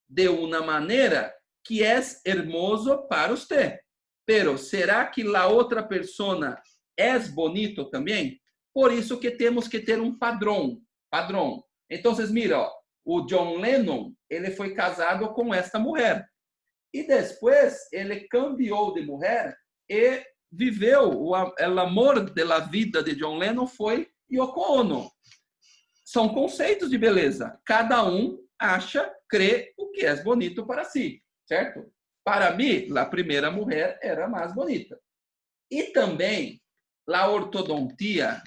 de uma maneira que é hermoso para você. Pero será que a outra pessoa é bonito também? Por isso que temos que ter um padrão. Então, mira, ó, o John Lennon, ele foi casado com esta mulher. E depois ele cambiou de mulher e viveu o amor da vida de John Lennon foi Yoko Ono. São conceitos de beleza. Cada um crê o que é bonito para si, certo? Para mim, a primeira mulher era mais bonita. E também, a ortodôncia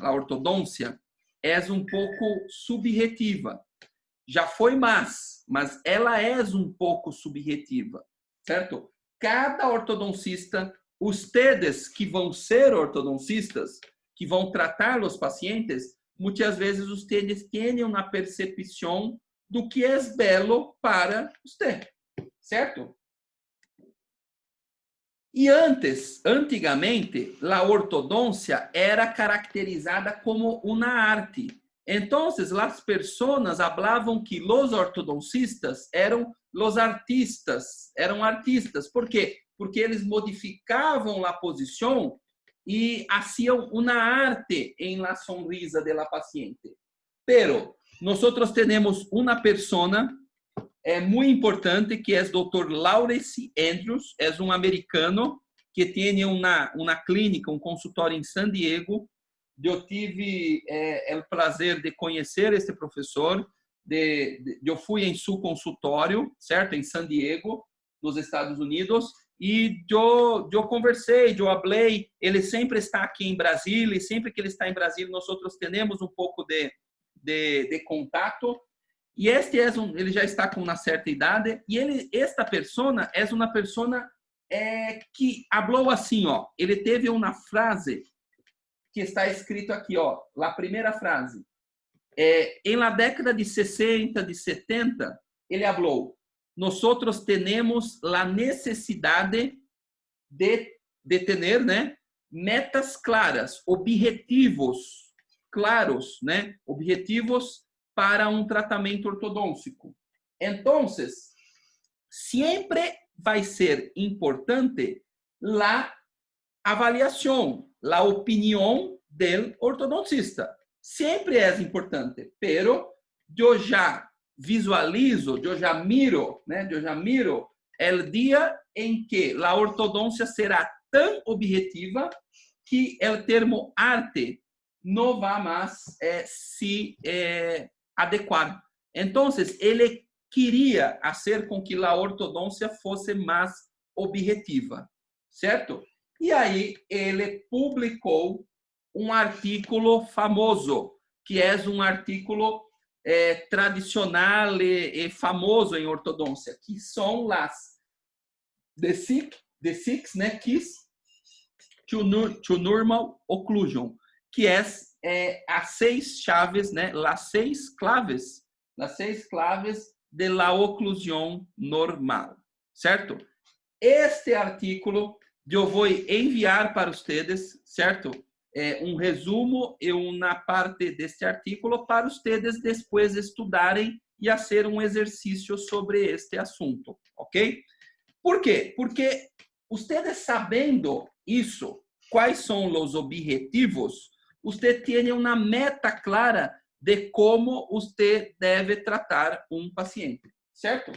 é um pouco subjetiva. Já foi mais, mas ela é um pouco subjetiva, certo? Cada ortodoncista, vocês que vão ser ortodoncistas, que vão tratar os pacientes, muitas vezes vocês têm uma percepção do que é belo para você, certo? E antigamente, a ortodôncia era caracterizada como uma arte. Então, as pessoas falavam que os ortodoncistas eram artistas. Por quê? Porque eles modificavam a posição e faziam uma arte em la sonrisa de la paciente. Pero nós temos uma pessoa muito importante que é o Dr. Lawrence Andrews, é um americano que tem uma clínica, um consultório em San Diego. Eu tive o prazer de conhecer esse professor. Eu fui em seu consultório, certo, em San Diego, nos Estados Unidos, e eu conversei, eu falei. Ele sempre está aqui em Brasília, e sempre que ele está em Brasília, nós temos um pouco de contato. E ele já está com uma certa idade, e esta pessoa é uma pessoa que falou assim, ó. Ele teve uma frase que está escrito aqui, ó, a primeira frase. Em la década de 60, de 70, ele falou: nós temos a necessidade de ter, né, metas claras, objetivos claros, né, objetivos para um tratamento ortodôntico. Então, sempre vai ser importante a avaliação, a opinião do ortodoncista. Sempre é importante, pero eu já visualizo, eu já miro o dia em que a ortodôncia será tão objetiva que o termo arte não vai mais se adequar. Então, ele queria fazer com que a ortodôncia fosse mais objetiva, certo? E aí ele publicou um artículo famoso, que é um artículo tradicional e famoso em ortodôncia, que são as the six, né, keys to normal occlusion, que é as 6 chaves, né, as 6 claves de la oclusión normal, certo? Este artículo eu vou enviar para vocês, certo? Um resumo e uma parte deste artículo para vocês depois estudarem e fazer um exercício sobre este assunto, ok? Por quê? Porque vocês sabendo isso, quais são os objetivos, você tem uma meta clara de como você deve tratar um paciente, certo?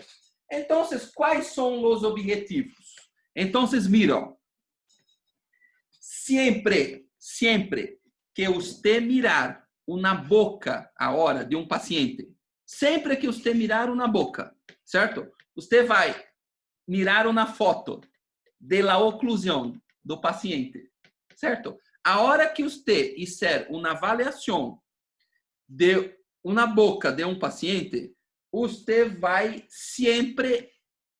Então, quais são os objetivos? Então, miram, sempre que você mirar uma boca a hora de um paciente, sempre que você mirar uma boca, certo? Você vai mirar uma foto da oclusão do paciente, certo? A hora que você fizer uma avaliação de uma boca de um paciente, você vai sempre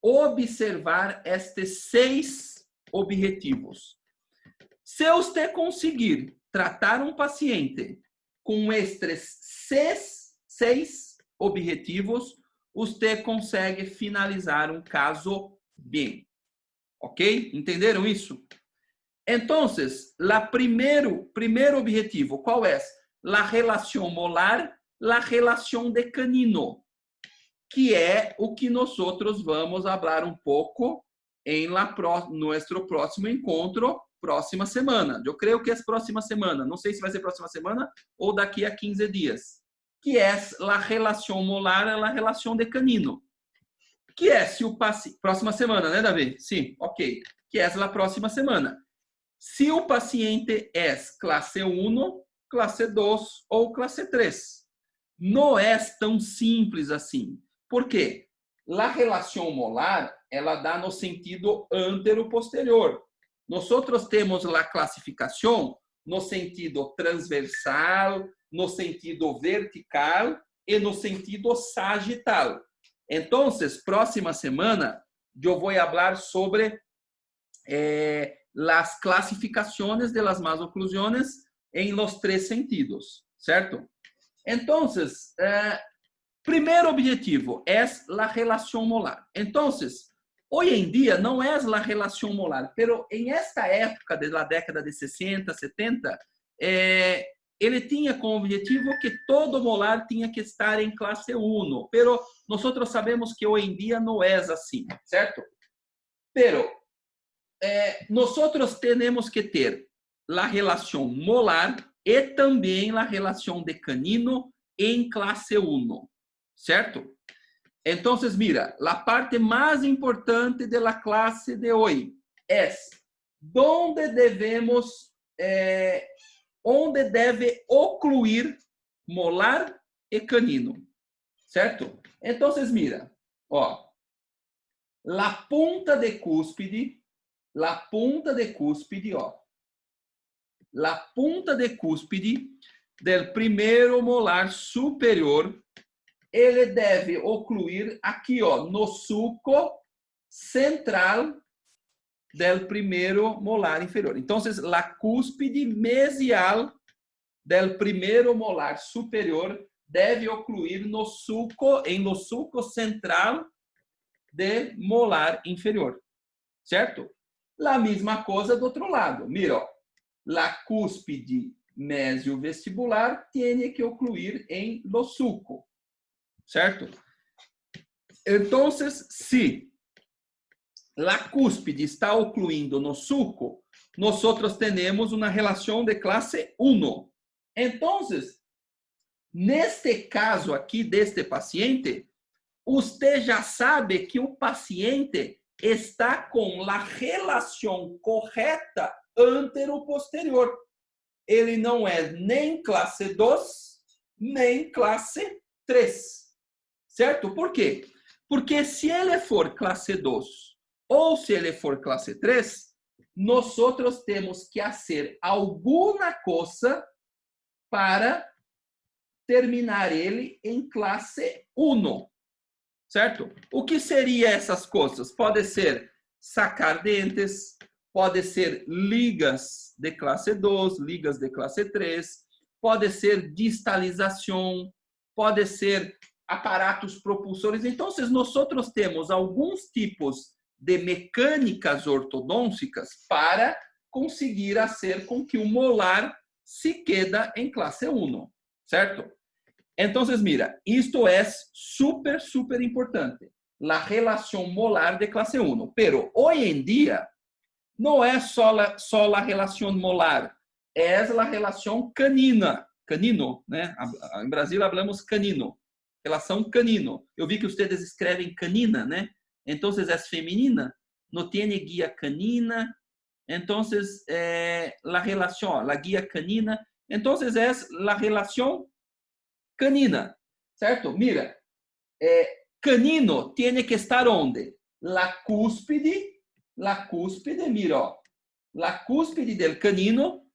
observar estes 6 objetivos. Se você conseguir tratar um paciente com estes 6 objetivos, você consegue finalizar um caso bem. Ok? Entenderam isso? Então, primeiro objetivo, qual é? A relação molar, a relação de canino, que é o que nós vamos falar um pouco em nosso próximo encontro, próxima semana. Eu creio que é próxima semana. Não sei se vai ser próxima semana ou daqui a 15 dias. Que é a relação molar, a relação de canino. Que é se o paciente... Próxima semana, né, Davi? Sim, ok. Que é a próxima semana. Se o paciente é classe 1, classe 2 ou classe 3. Não é tão simples assim. Por quê? A relação molar, ela dá no sentido antero-posterior. Nós temos a classificação no sentido transversal, no sentido vertical e no sentido sagital. Então, próxima semana, eu vou falar sobre as classificações de las maloclusiones em los 3 sentidos, certo? Então, primeiro objetivo é a relação molar. Então, hoje em dia não é a relação molar, pero em esta época da década de 60, 70, ele tinha como objetivo que todo molar tinha que estar em classe 1, pero nós sabemos que hoje em dia não é assim, certo? Pero nós temos que ter a relação molar e também a relação de canino em classe 1, certo? Então, mira, a parte mais importante da classe de hoje é onde deve ocluir molar e canino, certo? Então, mira, ó, a punta de cúspide, ó, a punta de cúspide del primeiro molar superior, ele deve ocluir aqui, ó, no sulco central del primeiro molar inferior. Então, a cúspide mesial del primeiro molar superior deve ocluir no sulco central del molar inferior, certo? A mesma coisa do outro lado. Mira, ó, a cúspide mesio-vestibular tem que ocluir em lo sulco, certo? Então, se a cúspide está ocluindo no sulco, nós temos uma relação de classe 1. Então, neste caso aqui deste paciente, você já sabe que o paciente está com a relação correta antero-posterior. Ele não é nem classe 2, nem classe 3. Certo? Por quê? Porque se ele for classe 2 ou se ele for classe 3, nós temos que fazer alguma coisa para terminar ele em classe 1, certo? O que seria essas coisas? Pode ser sacar dentes, pode ser ligas de classe 2, ligas de classe 3, pode ser distalização, pode ser aparatos propulsores. Então, nós temos alguns tipos de mecânicas ortodônticas para conseguir fazer com que o molar se quede em classe 1, certo? Então, mira, isto é super, super importante. A relação molar de classe 1. Pero, hoje em dia, não é só a relação molar, é a relação canina. Canino, né? Em Brasil, falamos canino. Relação canino. Eu vi que vocês escrevem canina, né? Então, é feminina. Não tem guia canina. Então, a relação, a guia canina. Então, é a relação canina, certo? Mira, canino tem que estar onde? La cúspide, mira, ó. La cúspide del canino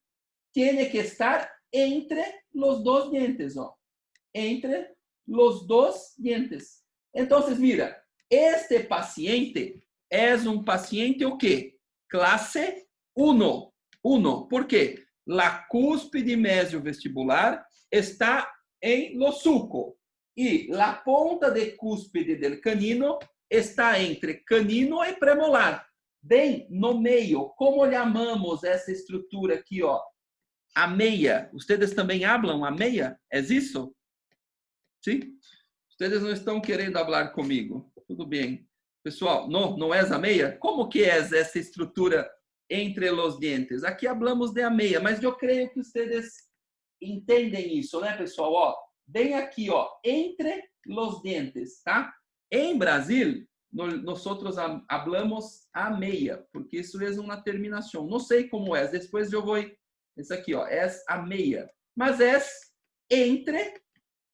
tem que estar entre os dois dientes, ó. Entre os dois dientes. Então, mira, este paciente é um paciente o quê? Classe 1. ¿Por quê? La cúspide mesiovestibular está em lo sulco e la ponta de cúspide del canino está entre canino e premolar, bem no meio. Como chamamos essa estrutura aqui, ó? A meia. Vocês também hablam a meia? É isso? Sim? Vocês não estão querendo falar comigo. Tudo bem. Pessoal, não é a meia? Como que é essa estrutura entre os dentes? Aqui hablamos de a meia, mas eu creio que vocês entendem isso, né, pessoal? Ó, bem aqui, ó, entre os dentes, tá? Em Brasil, nós hablamos a meia, porque isso é uma terminação. Não sei como é, depois eu vou... Isso aqui, ó, é a meia. Mas é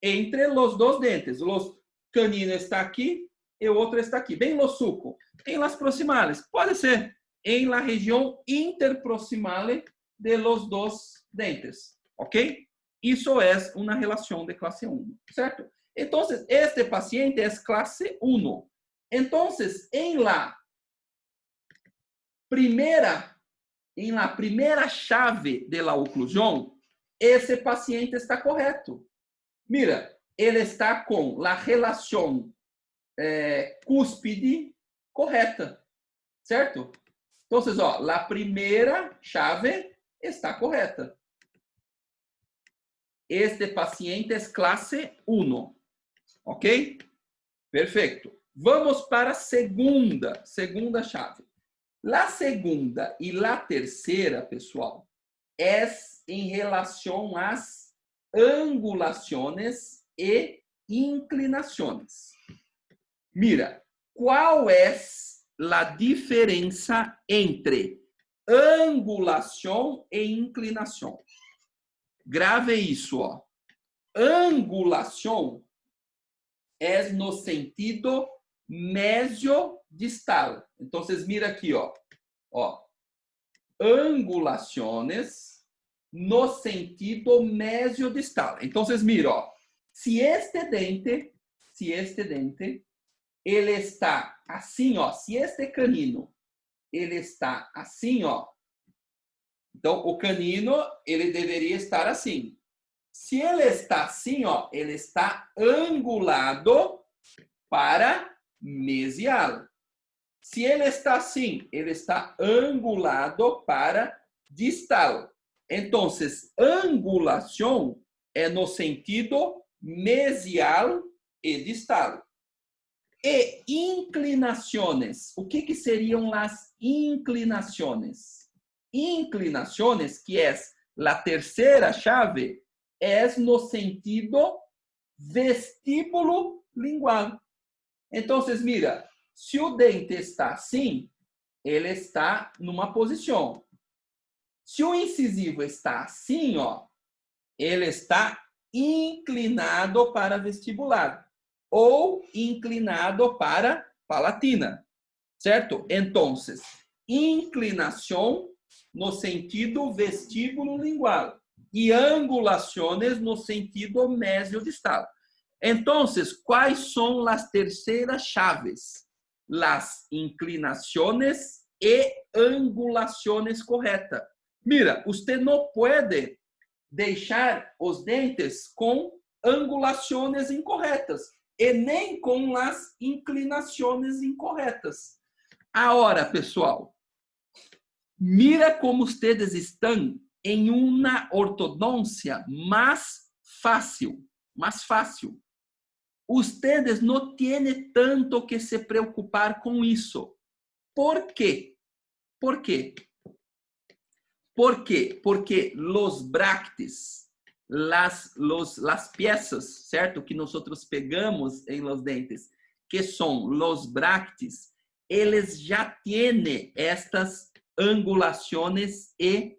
entre os dois dentes. Os canino está aqui e o outro está aqui. Bem no sulco. Em las proximales. Pode ser em la região interproximale de los dois dentes. ¿Ok? Isso é uma relação de classe 1. Certo? Então, este paciente é classe 1. Então, em la primeira chave de la oclusão, esse paciente está correto. Mira, ele está com a relação cúspide correta, certo? Então, ó, a primeira chave está correta. Este paciente é classe 1, ok? Perfeito. Vamos para a segunda chave. A segunda e a terceira, pessoal, é em relação às angulações e inclinações. Mira, qual é a diferença entre angulação e inclinação? Grave isso, ó. Angulação é no sentido mesiodistal. Então, mira aqui, ó. Angulações no sentido mesiodistal. Então, mira, ó. Se este dente, ele está assim, ó. Se este canino, ele está assim, ó. Então, o canino, ele deveria estar assim. Se ele está assim, ó, ele está angulado para mesial. Se ele está assim, ele está angulado para distal. Então, angulação é no sentido mesial e distal. E inclinações. O que seriam as inclinações? Inclinações, que é a terceira chave, é no sentido vestíbulo lingual. Então, mira, se o dente está assim, ele está numa posição. Se o incisivo está assim, ó, ele está inclinado para vestibular. ou inclinado para palatina, certo? Então, inclinação no sentido vestíbulo-lingual e angulações no sentido mesio-distal. Então, quais são as terceiras chaves? Las inclinaciones e angulaciones corretas. Mira, usted não pode deixar os dentes com angulações incorretas e nem com as inclinações incorretas. Agora, pessoal, mira como ustedes estão em uma ortodôncia mais fácil, mais fácil. Ustedes não têm tanto que se preocupar com isso. ¿Por quê? ¿Por quê? ¿Por quê? Porque los bractes, las piezas, certo? Que nós pegamos em los dentes, que são los bractes, eles já têm estas angulações e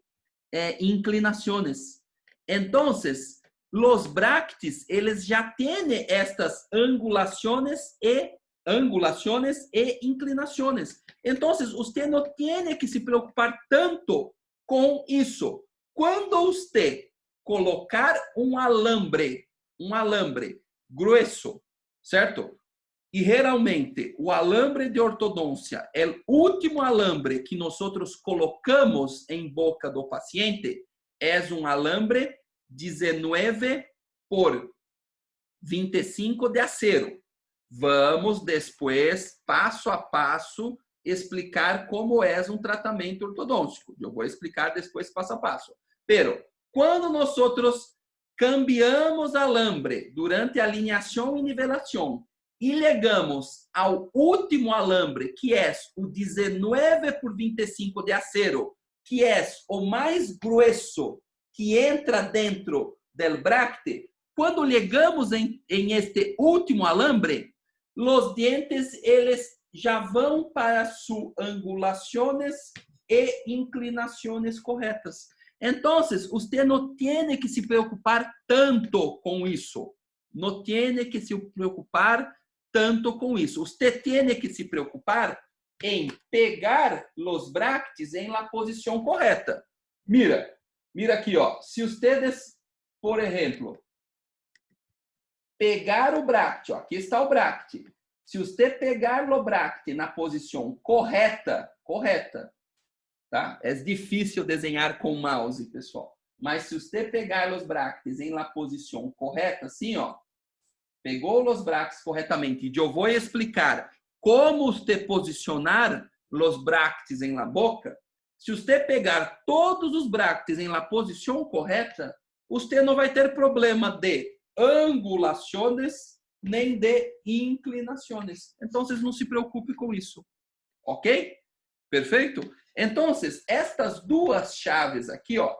inclinações. Então, los bractes, eles já têm estas angulações e inclinações. Então, você não tem que se preocupar tanto com isso. Quando você colocar um alambre grueso, certo? E geralmente o alambre de ortodôncia é o último alambre que nós colocamos em boca do paciente, é um alambre 19 por 25 de acero. Vamos depois, passo a passo, explicar como é um tratamento ortodôntico. Eu vou explicar depois passo a passo. Pero, quando nós cambiamos alambre durante a alinhação e nivelação e ligamos ao último alambre, que é o 19 por 25 de acero, que é o mais grueso que entra dentro do bracte, quando ligamos em este último alambre, os dientes eles já vão para suas angulações e inclinações corretas. Então, você não tem que se preocupar tanto com isso. Não tem que se preocupar tanto com isso. Você tem que se preocupar em pegar os bractes em la posição correta. Mira aqui, ó. Se ustedes, por exemplo, pegar o bracte, ó, aqui está o bracte. Se você pegar o bracte na posição correta, tá? É difícil desenhar com mouse, pessoal. Mas se você pegar os bractes em la posição correta, assim, ó, pegou os bractes corretamente, e eu vou explicar como você posicionar os bractes em la boca. Se você pegar todos os bractes em la posição correta, você não vai ter problema de angulações nem de inclinações. Então, não se preocupe com isso. Ok? Perfeito? Então, estas duas chaves aqui, ó,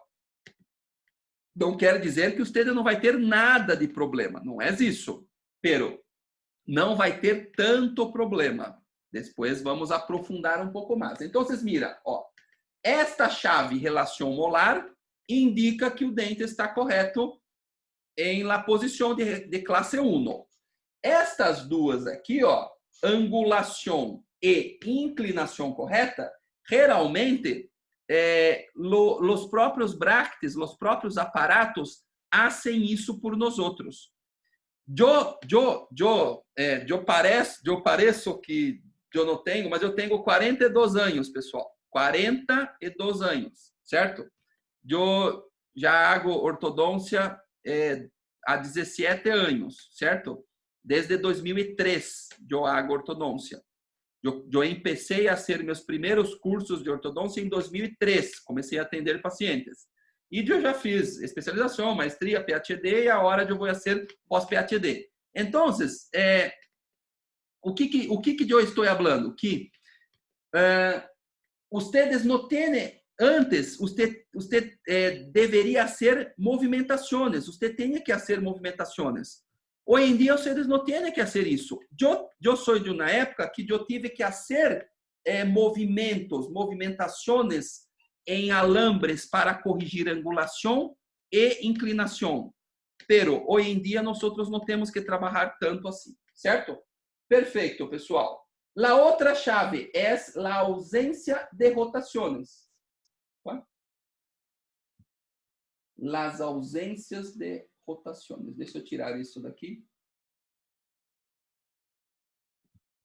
não quer dizer que você não vai ter nada de problema. Não é isso. Pero não vai ter tanto problema. Depois vamos aprofundar um pouco mais. Então, mira, ó, esta chave relação molar indica que o dente está correto em la posição de classe 1. Estas duas aqui, ó, angulação e inclinação correta, geralmente, os próprios bractes, os próprios aparatos, fazem isso por nós outros. Eu pareço que eu não tenho, mas eu tenho 42 anos, pessoal. 42 anos, certo? Eu já hago ortodôncia há 17 anos, certo? Desde 2003 eu hago ortodôncia. Eu comecei a fazer meus primeiros cursos de ortodôncia em 2003. Comecei a atender pacientes. E eu já fiz especialização, maestria, PhD, e agora eu vou fazer pós-PhD. Então, o que eu estou falando? Que ustedes não têm, antes, você deveria fazer movimentações, você tem que fazer movimentações. Hoje em dia, vocês não têm que fazer isso. Eu sou de uma época que eu tive que fazer movimentações em alambres para corrigir angulação e inclinação. Pero, hoje em dia, nós não temos que trabalhar tanto assim. certo? Perfeito, pessoal. La outra chave é a ausência de rotações. Las ausências de rotações. Deixa eu tirar isso daqui.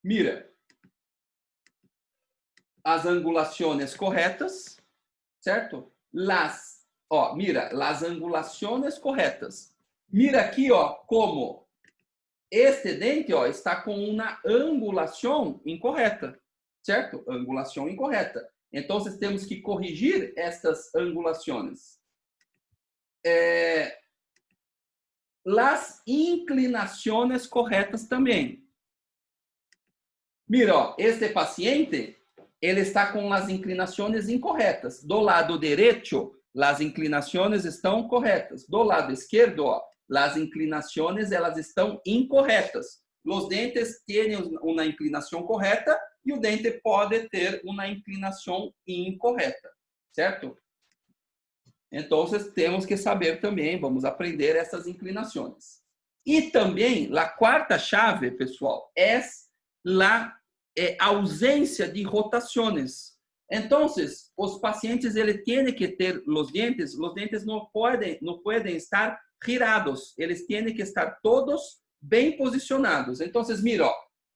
Mira. As angulações corretas, certo? Mira, las angulações corretas. Mira aqui, ó, como este dente, ó, está com uma angulação incorreta, certo? Angulação incorreta. Então, temos que corrigir estas angulações. Las inclinações corretas também. Mira, ó, este paciente, ele está com as inclinações incorretas. Do lado direito, as inclinações estão corretas. Do lado esquerdo, ó, as inclinações elas estão incorretas. Os dentes têm uma inclinação correta e o dente pode ter uma inclinação incorreta, certo? Então, temos que saber também, vamos aprender essas inclinações. E também, a quarta chave, pessoal, é a ausência de rotações. Então, os pacientes eles têm que ter os dentes não podem estar girados, eles têm que estar todos bem posicionados. Então, mira, ó,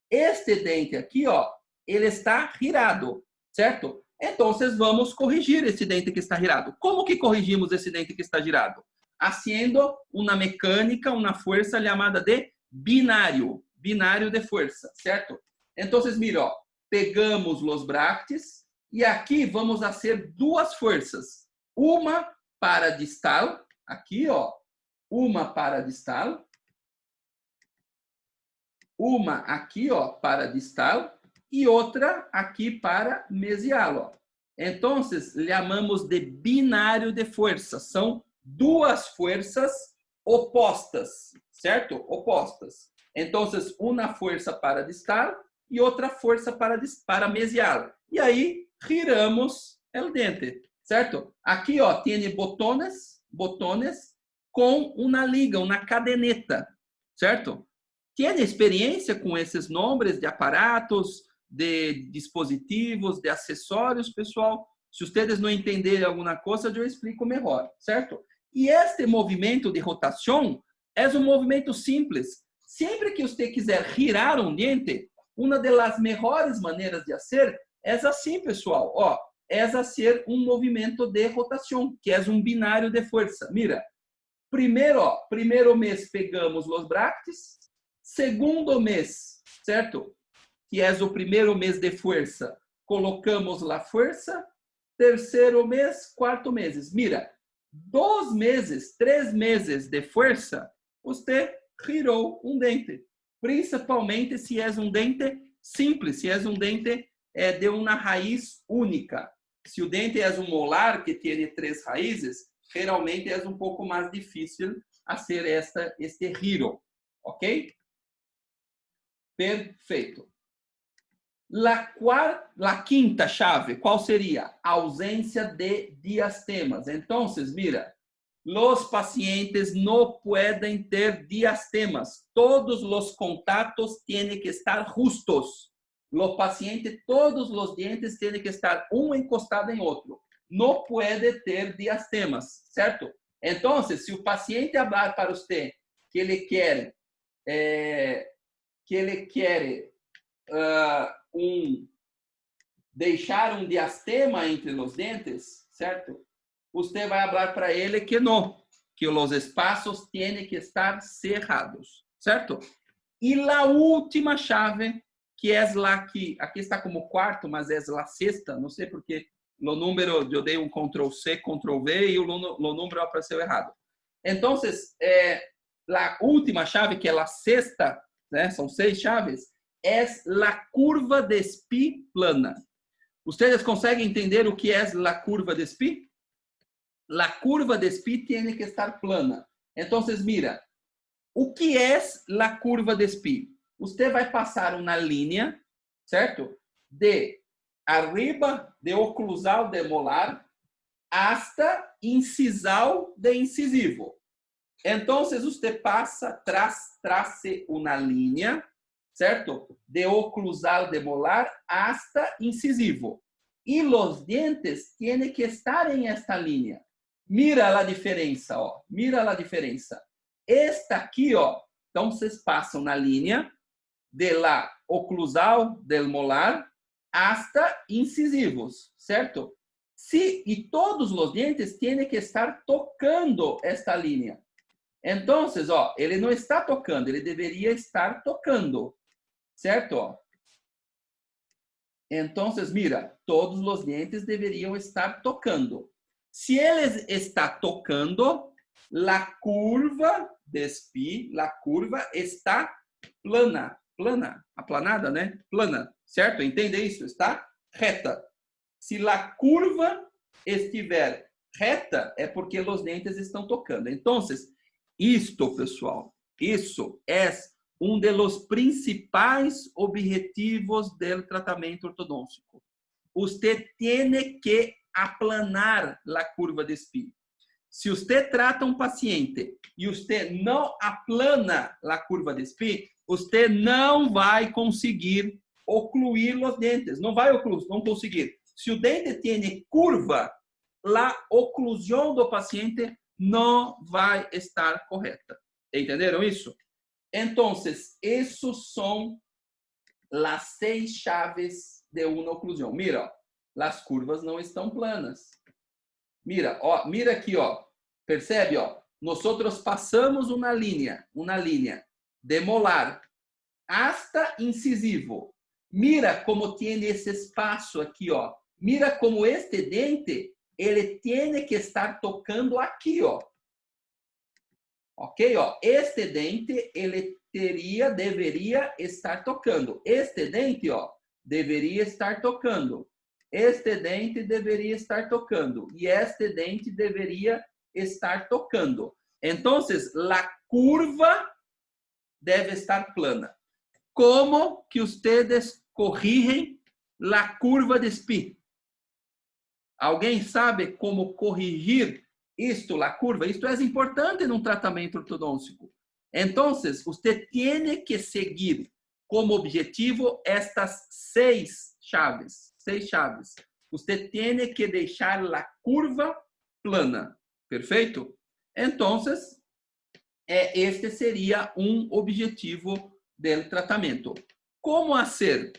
este dente aqui, ó, ele está girado, certo? Então, vamos corrigir esse dente que está girado. Como que corrigimos esse dente que está girado? Haciendo uma mecânica, uma força chamada de binário de força, certo? Então, mira, ó, pegamos os bractes e aqui vamos fazer duas forças. Uma para distal, aqui, ó, uma para distal. Uma aqui, ó, para distal e outra aqui para mesial, ó. Então, chamamos de binário de força. São duas forças opostas, certo? Opostas. Então, uma força para distal e outra força para mesial. E aí, giramos o dente, certo? Aqui, ó, tem botões com uma liga, uma cadeneta, certo? Tem experiência com esses nomes de aparatos, de dispositivos, de acessórios, pessoal? Se vocês não entenderem alguma coisa, eu explico melhor, certo? E este movimento de rotação é um movimento simples. Sempre que você quiser girar um dente, uma das melhores maneiras de fazer é assim, pessoal. Ó, é fazer um movimento de rotação, que é um binário de força. Mira, primeiro mês pegamos os bractes, segundo mês, certo? Que é o primeiro mês de força, colocamos a força, terceiro mês, quarto mês. Mira, 2 meses, 3 meses de força, você girou um dente. Principalmente se é um dente simples, se é um dente de uma raiz única. Se o dente é um molar que tem 3 raízes, geralmente é um pouco mais difícil fazer este giro, ok? Perfeito. La quinta chave, qual seria? Ausência de diastemas. Então, mira, os pacientes não podem ter diastemas. Todos os contatos têm que estar justos. O paciente, todos os dientes têm que estar um encostado em outro. Não pode ter diastemas, certo? Então, se o paciente falar para você que ele quer deixar um diastema entre os dentes, certo? Você vai falar para ele que não, que os espaços têm que estar cerrados, certo? E a última chave, que é a que aqui está como quarto, mas é a sexta, não sei porque o número, eu dei um Ctrl+C, Ctrl+V e o número apareceu errado. Então, a última chave, que é a sexta, né? São 6 chaves, é a curva de Spee plana. Vocês conseguem entender o que é a curva de Spee? A curva de Spee tem que estar plana. Então, mira, o que é a curva de Spee? Você vai passar uma linha, certo? De arriba de oclusal de molar hasta incisal de incisivo. Então, você traça uma linha ¿cierto? De oclusal de molar hasta incisivo. Y los dientes tienen que estar en esta línea. Mira la diferença, ó. Mira la diferença. Esta aqui, ó. Então, vocês passam na linha de la oclusal del molar hasta incisivos, certo? E todos os dientes têm que estar tocando esta linha. Então, ó, ele não está tocando, ele deveria estar tocando, certo? Ó. Então, mira, todos os dientes deveriam estar tocando. Se ele está tocando, a curva de Spee, a curva está plana. Plana, aplanada, né? Plana, certo? Entende isso? Está reta. Se a curva estiver reta, é porque os dentes estão tocando. Então, isto, pessoal, isso é um dos principais objetivos do tratamento ortodôntico. Você tem que aplanar a curva de Spee. Se você trata um paciente e você não aplana a curva de Spee, você não vai conseguir ocluir os dentes. Não vai ocluir, não conseguir. Se o dente tem curva, a oclusão do paciente não vai estar correta. Entenderam isso? Então, essas são as 6 chaves de uma oclusão. Mira, ó, as curvas não estão planas. Mira, ó, mira aqui, ó. Percebe, ó? Nós passamos uma linha de molar hasta incisivo. Mira como tem esse espaço aqui, ó. Mira como este dente, ele tem que estar tocando aqui, ó. Ok, ó. Este dente, ele deveria estar tocando. Este dente, ó, deveria estar tocando. Este dente deveria estar tocando. E este dente deveria estar tocando. Então, a curva deve estar plana. Como que vocês corrigem a curva de Spee? Alguém sabe como corrigir isto, a curva? Isto é importante num tratamento ortodôntico. Então, você tem que seguir como objetivo estas 6 chaves. 6 chaves. Você tem que deixar a curva plana. Perfeito? Então, este seria um objetivo do tratamento. Como fazer?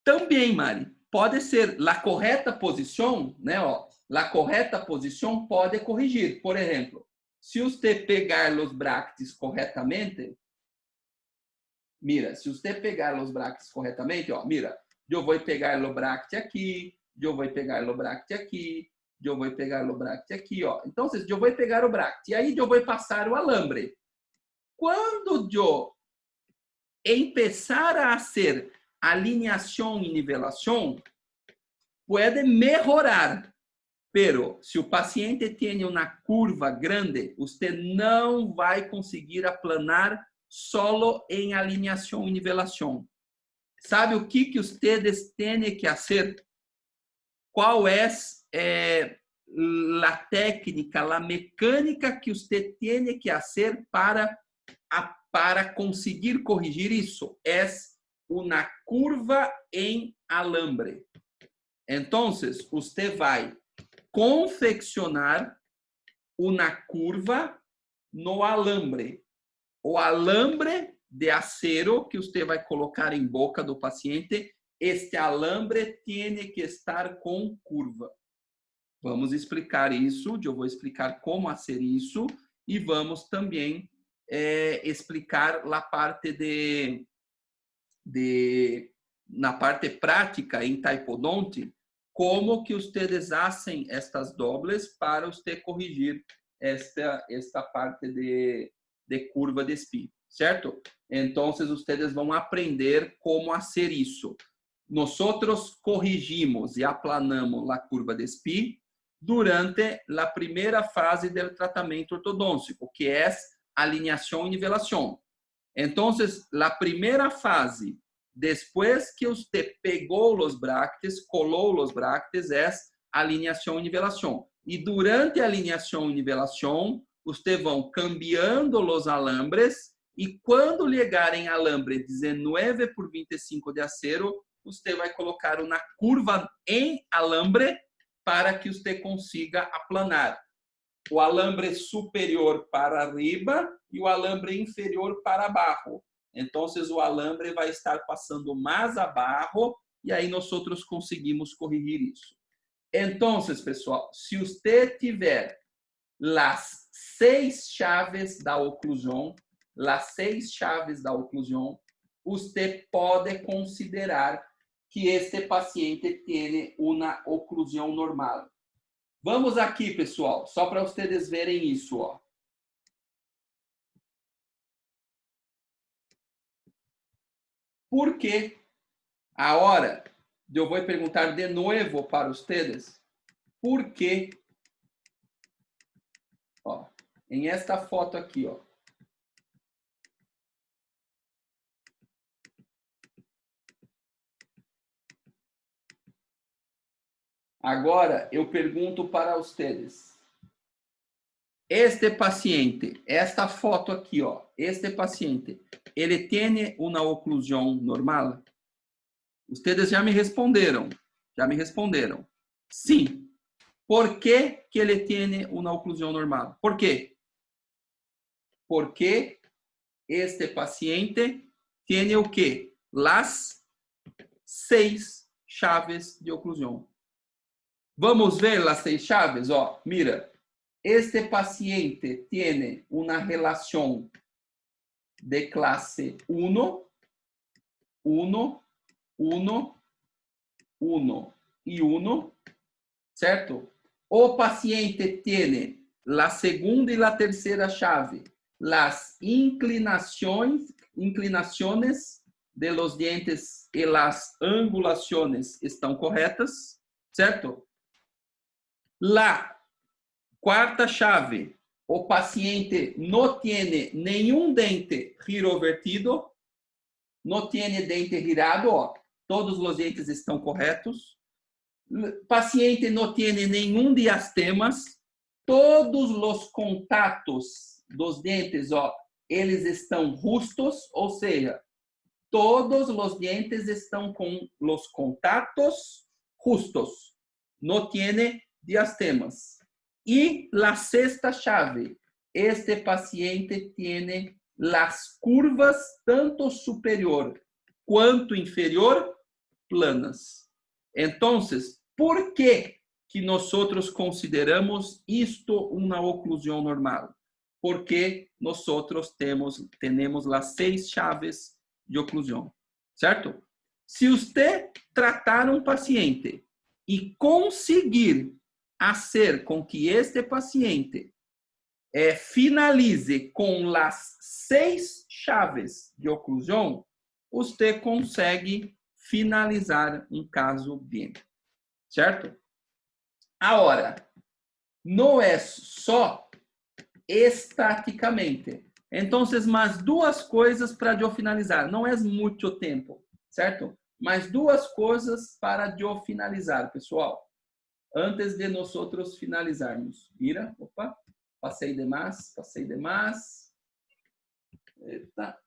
Também, Mari, pode ser a correta posição, né? Ó, a correta posição pode corrigir. Por exemplo, se você pegar os bractes corretamente, mira, se você pegar os bractes corretamente, ó, mira, eu vou pegar o bracte aqui, eu vou pegar o bracte aqui, eu vou pegar o bracte aqui, ó. Então, eu vou pegar o bracte, e aí eu vou passar o alambre. Quando eu empezar a fazer alineação e nivelação, pode melhorar. Pero, se o paciente tem uma curva grande, você não vai conseguir aplanar solo em alineação e nivelação. Sabe o que vocês têm que fazer? Qual é a técnica, a mecânica que você tem que fazer para conseguir corrigir isso? É uma curva em alambre. Então, você vai confeccionar uma curva no alambre. O alambre de acero que você vai colocar em boca do paciente, este alambre tem que estar com curva. Vamos explicar isso, eu vou explicar como fazer isso e vamos também explicar a parte na parte prática em taipodonte, como que vocês fazem estas dobles para você corrigir esta parte de curva de Spee, certo? Então, vocês vão aprender como fazer isso. Nós corrigimos e aplanamos a curva de Spee durante a primeira fase do tratamento ortodôntico, que é alineação e nivelação. Então, a primeira fase, depois que você pegou os bractes, colou os bractes, é alineação e nivelação. E durante a alineação e nivelação, vocês vão cambiando os alambres E quando ligar em alambre 19 por 25 de acero, você vai colocar uma curva em alambre para que você consiga aplanar o alambre superior para arriba e o alambre inferior para abaixo. Então, o alambre vai estar passando mais abaixo e aí nós outros conseguimos corrigir isso. Então, pessoal, se você tiver as 6 chaves da oclusão, você pode considerar que este paciente tem uma oclusão normal. Vamos aqui, pessoal, só para vocês verem isso, ó. Por que a hora eu vou perguntar de novo para vocês por que, ó, em esta foto aqui, ó. Agora eu pergunto para vocês. Este paciente, esta foto aqui, ó, este paciente, ele tem uma oclusão normal? Vocês já me responderam. Sim. Por que ele tem uma oclusão normal? Por quê? Porque este paciente tem o quê? Las 6 chaves de oclusão. Vamos ver as 6 chaves? Ó, mira. Este paciente tem uma relação de classe 1, 1, 1, 1 e 1, certo? O paciente tem a segunda e a terceira chave, as inclinações de los dientes e las angulações estão corretas, certo? La quarta chave, o paciente não tem nenhum dente girovertido, não tem dente girado, ó, todos os dentes estão corretos. O paciente não tem nenhum diastemas, todos os contatos dos dentes, ó, eles estão justos, ou seja, todos os dentes estão com os contatos justos, não tem diastemas. E a sexta chave, este paciente tem as curvas tanto superior quanto inferior planas. Então, por que nós consideramos isto uma oclusão normal? Porque nós temos as 6 chaves de oclusão, certo? Se você tratar um paciente e conseguir fazer com que este paciente finalize com as 6 chaves de oclusão, você consegue finalizar um caso bem, certo? Agora, não é só estaticamente. Então, mais 2 coisas para eu finalizar. Não é muito tempo, certo? Mas 2 coisas para eu finalizar, pessoal. Antes de nós finalizarmos. Mira, opa, passei demais. Eita.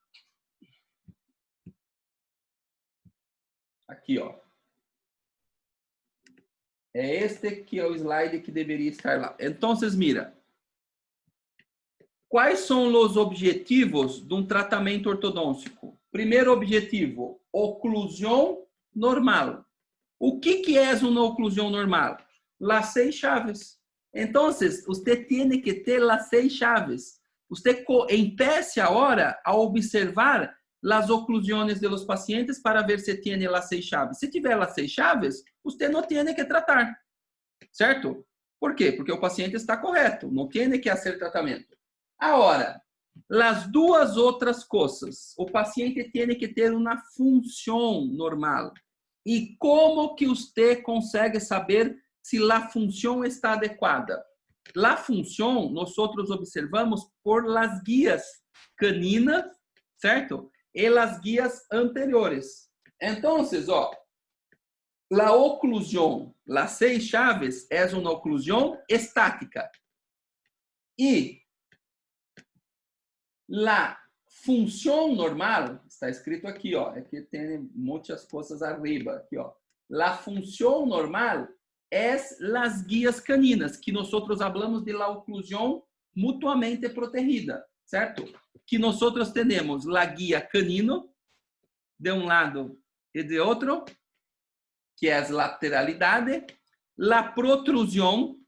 Aqui, ó. É este que é o slide que deveria estar lá. Então, mira. Quais são os objetivos de um tratamento ortodôntico? Primeiro objetivo, oclusão normal. O que é uma oclusão normal? Las 6 chaves. Então, você tem que ter las 6 chaves. Você empiece agora a observar as oclusões de los pacientes para ver se tem las 6 chaves. Se tiver las 6 chaves, você não tem que tratar. Certo? Por quê? Porque o paciente está correto. Não tem que fazer tratamento. Agora, as 2 outras coisas. O paciente tem que ter uma função normal. E como que você consegue saber se a função está adequada? A função, nós observamos por las guias caninas, certo? E las guias anteriores. Então, ó, a oclusão, las 6 chaves, é uma oclusão estática. E a función normal, está escrito aquí, aquí tiene muchas cosas arriba, aquí, la función normal es las guías caninas, que nosotros hablamos de la oclusión mutuamente protegida, ¿cierto? Que nosotros tenemos la guía canino de un lado y de otro, que es lateralidad, la protrusión,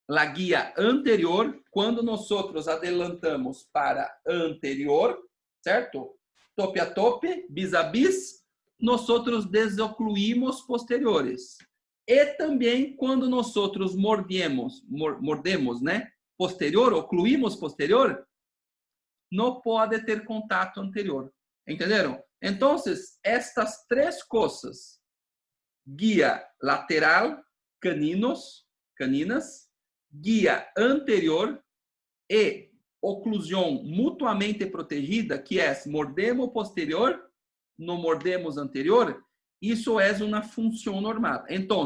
la guía anterior, quando nós adelantamos para anterior, certo? Tope a tope, bis a bis, nós desocluímos posteriores. E também quando nós mordemos, né? Posterior, ocluímos posterior, não pode ter contato anterior. Entenderam? Então, estas três coisas, guia lateral, caninas, guia anterior e oclusão mutuamente protegida, que é mordemos posterior, não mordemos anterior, isso é uma função normal. Então,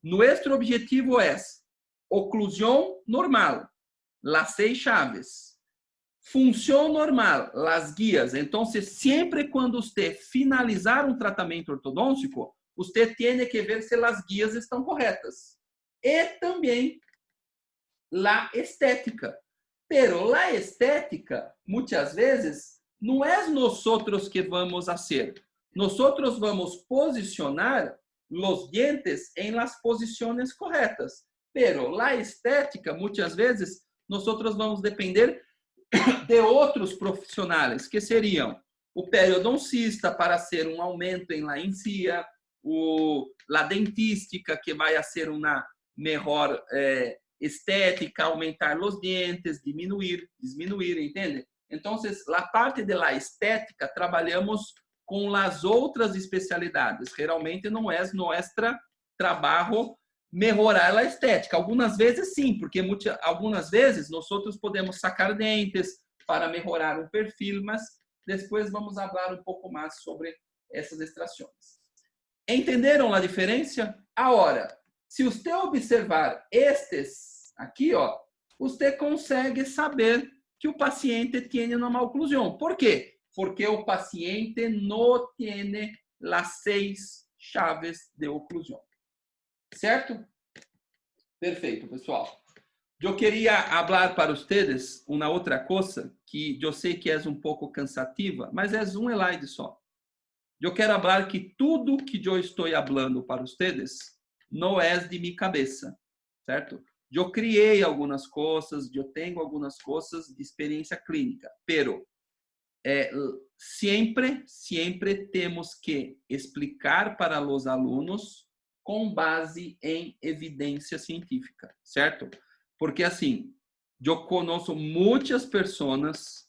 nosso objetivo é oclusão normal, las 6 chaves. Função normal, las guias. Então, sempre quando você finalizar um tratamento ortodôntico, você tem que ver se as guias estão corretas. E também la estética. Pero la estética, muitas vezes, não é nosotros que vamos hacer. Nosotros vamos posicionar los dientes em las posiciones corretas. Pero la estética, muitas vezes, nosotros vamos depender de outros profissionais, que seriam o periodoncista para ser um aumento em la encía, la dentística, que vai ser uma melhor estética, aumentar os dentes, diminuir, entende? Então, a parte da estética, trabalhamos com as outras especialidades. Geralmente, não é nosso trabalho melhorar a estética. Algumas vezes, sim, porque algumas vezes nós podemos sacar dentes para melhorar um perfil, mas depois vamos falar um pouco mais sobre essas extrações. Entenderam a diferença? Agora, se você observar estes aqui, você consegue saber que o paciente tem uma maloclusão. Por quê? Porque o paciente não tem as 6 chaves de oclusão. Certo? Perfeito, pessoal. Eu queria falar para vocês uma outra coisa que eu sei que é um pouco cansativa, mas é um slide só. Eu quero falar que tudo que eu estou falando para vocês não é de minha cabeça, certo? Eu criei algumas coisas, eu tenho algumas coisas de experiência clínica, pero sempre temos que explicar para os alunos com base em evidência científica, certo? Porque assim, eu conheço muitas pessoas,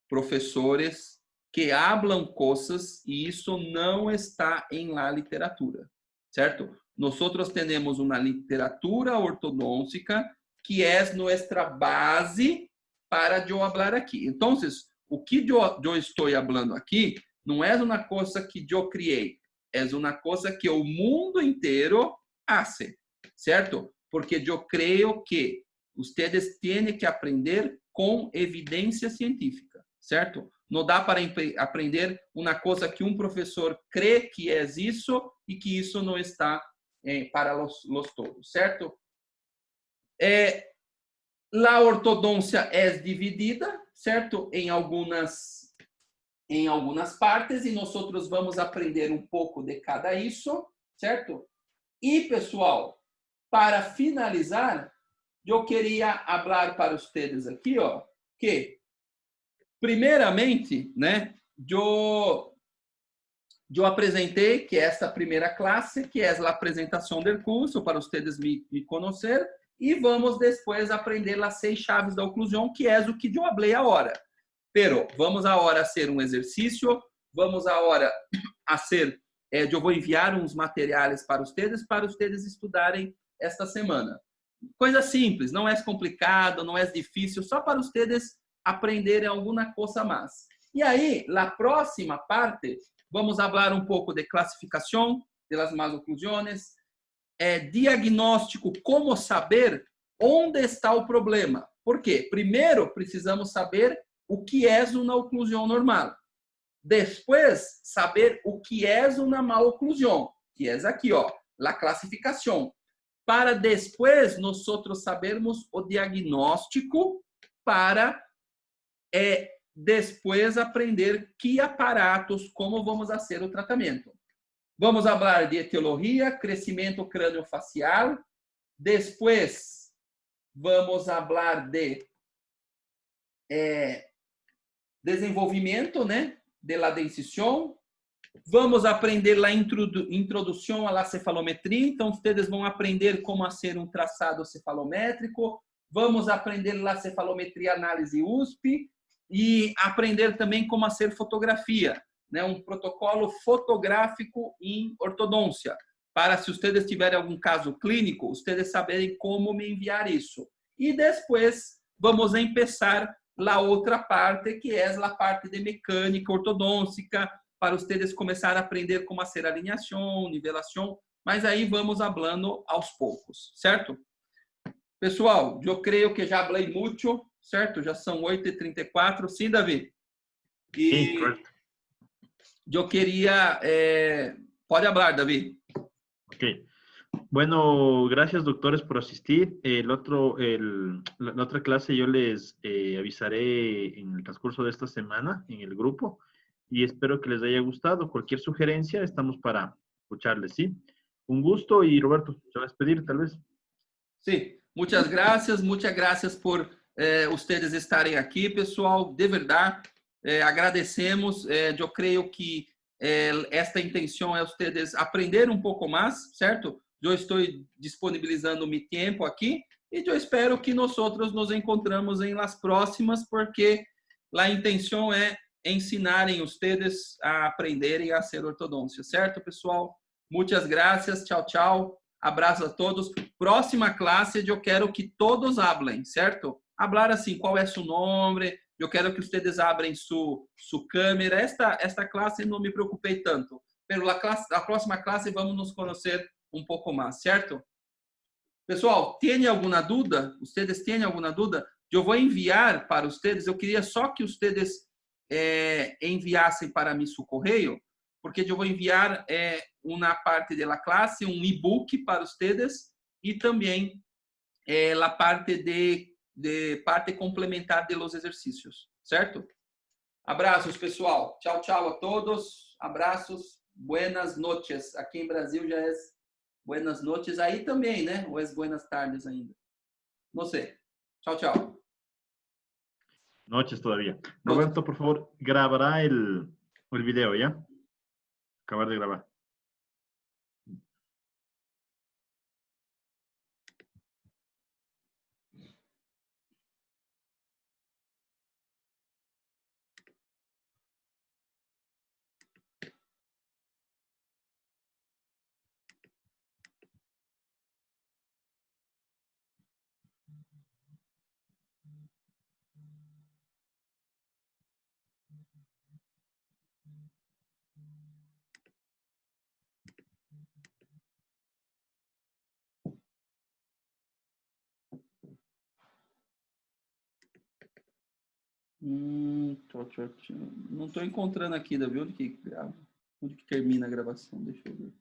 professores, que falam coisas e isso não está em la literatura, certo? Nós temos uma literatura ortodôntica que é nossa base para eu falar aqui. Então, o que eu estou falando aqui não é uma coisa que eu criei, é uma coisa que o mundo inteiro faz, certo? Porque eu creio que vocês têm que aprender com evidência científica, certo? Não dá para aprender uma coisa que um professor crê que é isso e que isso não está para os todos, certo? A ortodôncia é dividida, certo? Em algumas partes, e nós vamos aprender um pouco de cada isso, certo? E, pessoal, para finalizar, eu queria falar para vocês aqui, que, primeiramente, né, eu apresentei que essa primeira classe, que é a apresentação do curso, para vocês me conhecer, e vamos depois aprender as 6 chaves da oclusão, que é o que eu falei agora. Pero vamos agora fazer um exercício, vamos agora fazer, eu vou enviar uns materiais para vocês estudarem esta semana. Coisa simples, não é complicado, não é difícil, só para vocês aprenderem alguma coisa mais. E aí, na próxima parte, vamos falar um pouco de classificação das maloclusões, diagnóstico, como saber onde está o problema. Por quê? Primeiro, precisamos saber o que é uma oclusão normal. Depois, saber o que é uma maloclusão, que é aqui, ó, a classificação. Para depois, nós sabermos o diagnóstico para depois aprender que aparatos, como vamos fazer o tratamento. Vamos falar de etiologia, crescimento crâniofacial. Depois, vamos falar de desenvolvimento, né, de la dentição. Vamos aprender a introdução à cefalometria. Então, vocês vão aprender como fazer um traçado cefalométrico. Vamos aprender a cefalometria análise USP e aprender também como fazer fotografia, né? Um protocolo fotográfico em ortodôncia, para se vocês tiverem algum caso clínico, vocês saberem como me enviar isso. E depois vamos começar a outra parte, que é a parte de mecânica ortodôntica, para vocês começar a aprender como fazer alinhação, nivelação, mas aí vamos falando aos poucos, certo? Pessoal, eu creio que já falei muito, certo? Já são 8h34, sim, Davi? Sí, correcto. Eu queria... pode falar, Davi. Ok. Bueno, gracias doctores por asistir. La otra clase yo les avisaré en el transcurso de esta semana en el grupo y espero que les haya gustado. Cualquier sugerencia, estamos para escucharles, ¿sí? Un gusto y Roberto, se va a despedir tal vez. Sí, muchas gracias por ustedes estarem aqui, pessoal. De verdade, agradecemos. Eu creio que esta intenção é vocês aprender um pouco mais, certo? Eu estou disponibilizando meu tempo aqui e eu espero que nós nos encontramos em las próximas, porque a intenção é ensinarem vocês a aprenderem a ser ortodôncia, certo, pessoal? Muitas graças, tchau, tchau. Abraço a todos. Próxima classe, eu quero que todos hablem, certo? Hablar assim, qual é seu nome? Eu quero que vocês abrem sua câmera. Esta classe não me preocupei tanto. Pela a próxima classe, vamos nos conhecer um pouco mais, certo? Pessoal, tem alguma dúvida? Vocês têm alguma dúvida? Eu vou enviar para vocês. Eu queria só que vocês enviassem para mim seu correio, porque eu vou enviar uma parte da classe, um e-book para vocês e também a parte parte complementar de los exercícios, certo? Abraços, pessoal. Tchau, tchau a todos. Abraços. Buenas noches. Aqui em Brasil já é buenas noches. Aí também, né? Ou é buenas tardes ainda. Não sei. Tchau, tchau. Noches todavía. Roberto, por favor, grabará el video, ¿ya? Acabar de grabar. Não estou encontrando aqui, Davi, onde que grava? Onde que termina a gravação? Deixa eu ver.